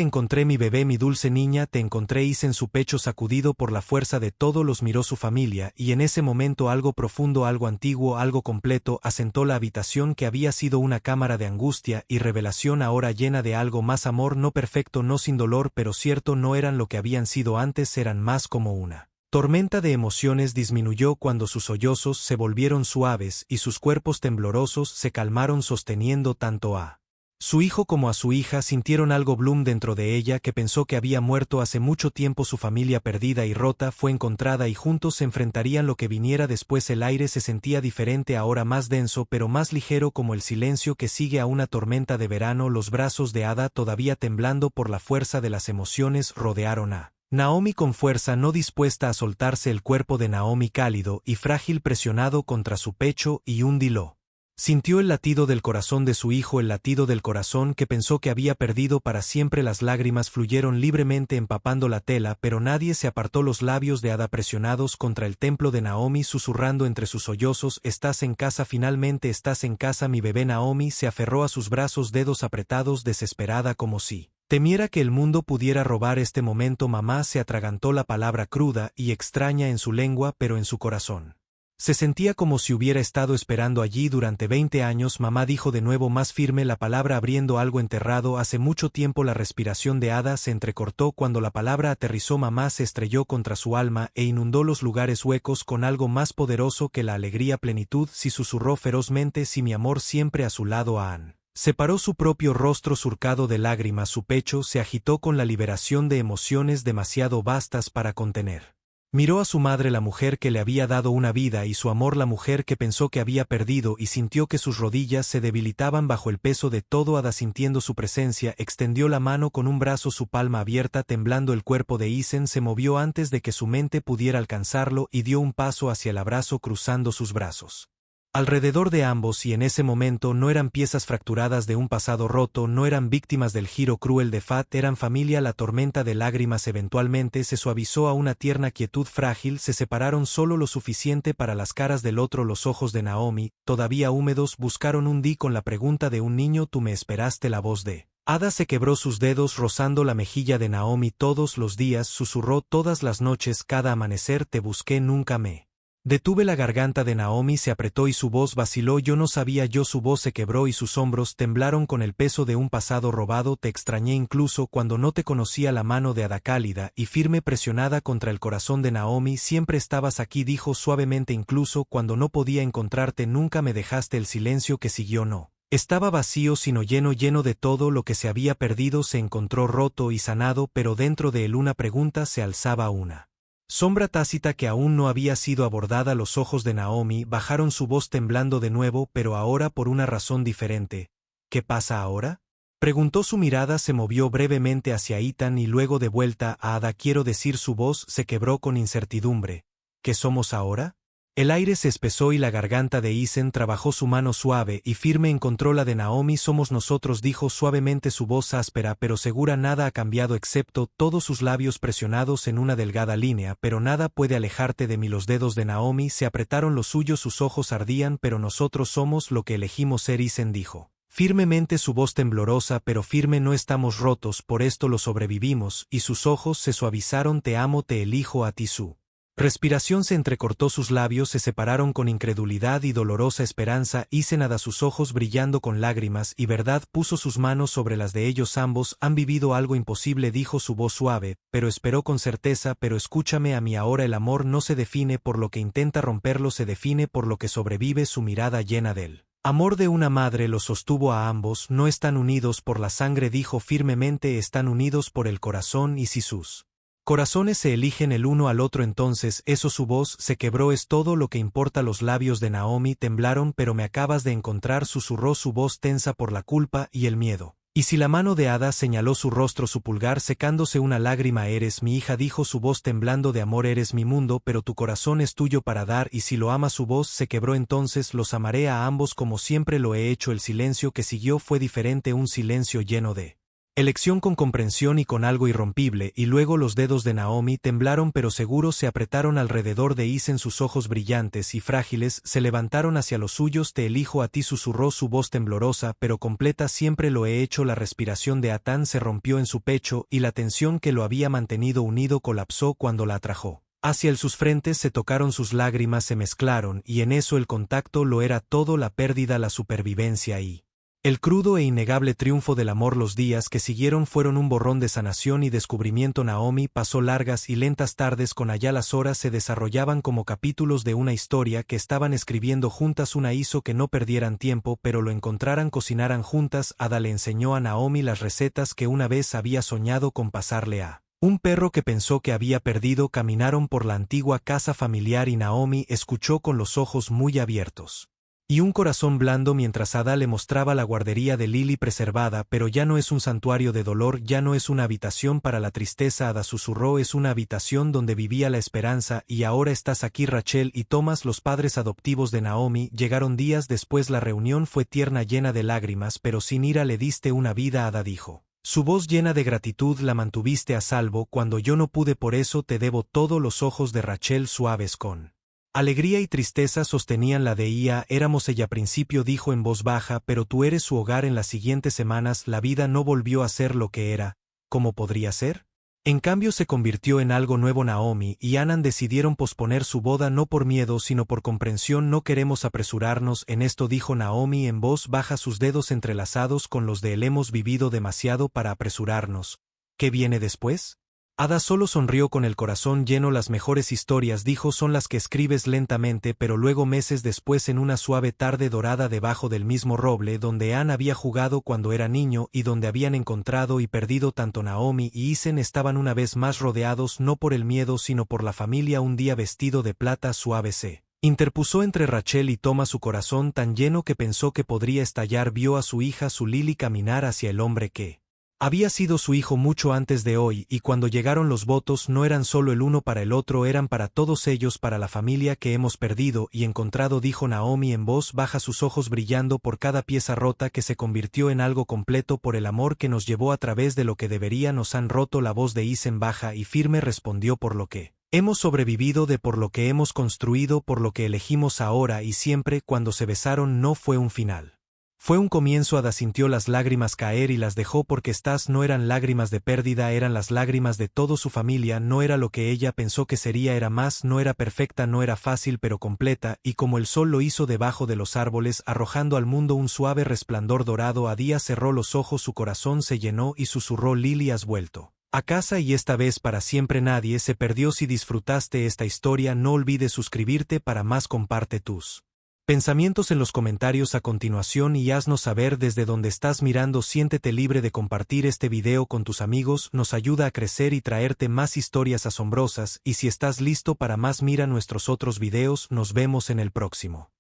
encontré mi bebé, mi dulce niña, te encontré. Hice en su pecho sacudido por la fuerza de todo. Los miró su familia y en ese momento algo profundo, algo antiguo, algo completo asentó la habitación que había sido una cámara de angustia y revelación, ahora llena de algo más: amor, no perfecto, no sin dolor, pero cierto. No eran lo que habían sido antes, eran más como una tormenta de emociones. Disminuyó cuando sus sollozos se volvieron suaves y sus cuerpos temblorosos se calmaron, sosteniendo tanto a Su hijo como a su hija sintieron algo Bloom dentro de ella que pensó que había muerto hace mucho tiempo. Su familia perdida y rota fue encontrada y juntos se enfrentarían lo que viniera después. El aire se sentía diferente, ahora más denso pero más ligero, como el silencio que sigue a una tormenta de verano. Los brazos de Ada, todavía temblando por la fuerza de las emociones, rodearon a Naomi con fuerza, no dispuesta a soltarse. El cuerpo de Naomi, cálido y frágil, presionado contra su pecho, y hundiló. Sintió el latido del corazón de su hijo, el latido del corazón que pensó que había perdido para siempre. Las lágrimas fluyeron libremente empapando la tela, pero nadie se apartó. Los labios de Ada presionados contra el templo de Naomi, susurrando entre sus sollozos: «Estás en casa, finalmente estás en casa, mi bebé». Naomi se aferró a sus brazos, dedos apretados, desesperada, como si temiera que el mundo pudiera robar este momento. Mamá, se atragantó la palabra cruda y extraña en su lengua, pero en su corazón se sentía como si hubiera estado esperando allí durante 20 años. Mamá, dijo de nuevo, más firme la palabra, abriendo algo enterrado hace mucho tiempo. La respiración de Ada se entrecortó cuando la palabra aterrizó. Mamá se estrelló contra su alma e inundó los lugares huecos con algo más poderoso que la alegría. Plenitud. Sí, susurró ferozmente, sí, mi amor, siempre a su lado. Ann separó su propio rostro surcado de lágrimas. Su pecho se agitó con la liberación de emociones demasiado vastas para contener. Miró a su madre, la mujer que le había dado una vida y su amor, la mujer que pensó que había perdido, y sintió que sus rodillas se debilitaban bajo el peso de todo. Ada, sintiendo su presencia, extendió la mano con un brazo, su palma abierta, temblando. El cuerpo de Isen se movió antes de que su mente pudiera alcanzarlo y dio un paso hacia el abrazo, cruzando sus brazos alrededor de ambos, y en ese momento no eran piezas fracturadas de un pasado roto, no eran víctimas del giro cruel de Fat, eran familia. La tormenta de lágrimas eventualmente se suavizó a una tierna quietud frágil. Se separaron solo lo suficiente para las caras del otro. Los ojos de Naomi, todavía húmedos, buscaron un di con la pregunta de un niño: ¿tú me esperaste? La voz de Ada se quebró, sus dedos rozando la mejilla de Naomi. Todos los días, susurró, todas las noches, cada amanecer te busqué, nunca me detuve. La garganta de Naomi se apretó y su voz vaciló. Yo no sabía yo. Su voz se quebró y sus hombros temblaron con el peso de un pasado robado. Te extrañé incluso cuando no te conocía. La mano de Ada, cálida y firme, presionada contra el corazón de Naomi. Siempre estabas aquí, dijo suavemente, incluso cuando no podía encontrarte. Nunca me dejaste. El silencio que siguió no estaba vacío, sino lleno, lleno de todo lo que se había perdido. Se encontró roto y sanado, pero dentro de él una pregunta se alzaba, una sombra tácita que aún no había sido abordada. Los ojos de Naomi bajaron, su voz temblando de nuevo, pero ahora por una razón diferente. ¿Qué pasa ahora?, preguntó. Su mirada se movió brevemente hacia Ethan y luego de vuelta a Ada. Quiero decir, su voz se quebró con incertidumbre. ¿Qué somos ahora? El aire se espesó y la garganta de Isen trabajó. Su mano suave y firme encontró la de Naomi. Somos nosotros, dijo suavemente, su voz áspera pero segura. Nada ha cambiado excepto todos sus labios presionados en una delgada línea. Pero nada puede alejarte de mí. Los dedos de Naomi se apretaron los suyos, sus ojos ardían. Pero nosotros somos lo que elegimos ser, Isen dijo firmemente, su voz temblorosa pero firme. No estamos rotos, por esto lo sobrevivimos. Y sus ojos se suavizaron. Te amo, te elijo a ti. Su respiración se entrecortó, sus labios se separaron con incredulidad y dolorosa esperanza. Isen, Ada, sus ojos brillando con lágrimas y verdad, puso sus manos sobre las de ellos. Ambos han vivido algo imposible, dijo su voz suave, pero esperó con certeza. Pero escúchame a mí ahora, el amor no se define por lo que intenta romperlo, se define por lo que sobrevive. Su mirada llena del amor de una madre los sostuvo a ambos. No están unidos por la sangre, dijo firmemente, están unidos por el corazón, y si sus corazones se eligen el uno al otro, entonces eso. Su voz se quebró, es todo lo que importa. Los labios de Naomi temblaron. Pero me acabas de encontrar, susurró, su voz tensa por la culpa y el miedo. Y si la mano de Ada señaló su rostro, su pulgar secándose una lágrima. Eres mi hija, dijo su voz temblando de amor. Eres mi mundo, pero tu corazón es tuyo para dar. Y si lo amas, su voz se quebró, entonces los amaré a ambos como siempre lo he hecho. El silencio que siguió fue diferente, un silencio lleno de elección, con comprensión y con algo irrompible. Y luego los dedos de Naomi temblaron pero seguros, se apretaron alrededor de Isen. Sus ojos brillantes y frágiles se levantaron hacia los suyos. Te elijo a ti, susurró su voz temblorosa pero completa. Siempre lo he hecho. La respiración de Atán se rompió en su pecho y la tensión que lo había mantenido unido colapsó cuando la atrajo hacia él. Sus frentes se tocaron, sus lágrimas se mezclaron y en eso el contacto lo era todo, la pérdida, la supervivencia y El crudo e innegable triunfo del amor. Los días que siguieron fueron un borrón de sanación y descubrimiento. Naomi pasó largas y lentas tardes con Aya. Las horas se desarrollaban como capítulos de una historia que estaban escribiendo juntas. Una hizo que no perdieran tiempo, pero lo encontraran, cocinaran juntas. Ada le enseñó a Naomi las recetas que una vez había soñado con pasarle a un perro que pensó que había perdido. Caminaron por la antigua casa familiar y Naomi escuchó con los ojos muy abiertos y un corazón blando mientras Ada le mostraba la guardería de Lily preservada. Pero ya no es un santuario de dolor, ya no es una habitación para la tristeza. Ada susurró, es una habitación donde vivía la esperanza. Y ahora estás aquí. Rachel y Thomas, los padres adoptivos de Naomi, llegaron días después. La reunión fue tierna, llena de lágrimas, pero sin ira. Le diste una vida. Ada dijo, su voz llena de gratitud. La mantuviste a salvo cuando yo no pude, por eso te debo todo. Los ojos de Rachel, suaves con alegría y tristeza, sostenían la de Ia. Éramos ella. Principio dijo en voz baja, pero tú eres su hogar. En las siguientes semanas la vida no volvió a ser lo que era. ¿Cómo podría ser? En cambio se convirtió en algo nuevo. Naomi y Anan decidieron posponer su boda, no por miedo sino por comprensión. No queremos apresurarnos en esto, dijo Naomi en voz baja, sus dedos entrelazados con los de él. Hemos vivido demasiado para apresurarnos. ¿Qué viene después? Ada solo sonrió con el corazón lleno. Las mejores historias, dijo, son las que escribes lentamente. Pero luego, meses después, en una suave tarde dorada debajo del mismo roble donde Anne había jugado cuando era niño y donde habían encontrado y perdido tanto Naomi y Isen, estaban una vez más rodeados no por el miedo sino por la familia. Un día vestido de plata suave se interpuso entre Rachel y Thomas, su corazón tan lleno que pensó que podría estallar. Vio a su hija, su Lily, caminar hacia el hombre que había sido su hijo mucho antes de hoy, y cuando llegaron los votos no eran solo el uno para el otro, eran para todos ellos, para la familia que hemos perdido y encontrado, dijo Naomi en voz baja, sus ojos brillando por cada pieza rota que se convirtió en algo completo, por el amor que nos llevó a través de lo que debería nos han roto. La voz de Isen baja y firme respondió, por lo que hemos sobrevivido, de por lo que hemos construido, por lo que elegimos ahora y siempre. Cuando se besaron no fue un final. Fue un comienzo. Ada sintió las lágrimas caer y las dejó, porque estas no eran lágrimas de pérdida, eran las lágrimas de toda su familia. No era lo que ella pensó que sería, era más, no era perfecta, no era fácil, pero completa, y como el sol lo hizo debajo de los árboles, arrojando al mundo un suave resplandor dorado. Ada cerró los ojos, su corazón se llenó y susurró, Lily, has vuelto a casa y esta vez para siempre. Nadie se perdió. Si disfrutaste esta historia, no olvides suscribirte para más. Comparte tus pensamientos en los comentarios a continuación y haznos saber desde dónde estás mirando. Siéntete libre de compartir este video con tus amigos, nos ayuda a crecer y traerte más historias asombrosas. Y si estás listo para más, mira nuestros otros videos. Nos vemos en el próximo.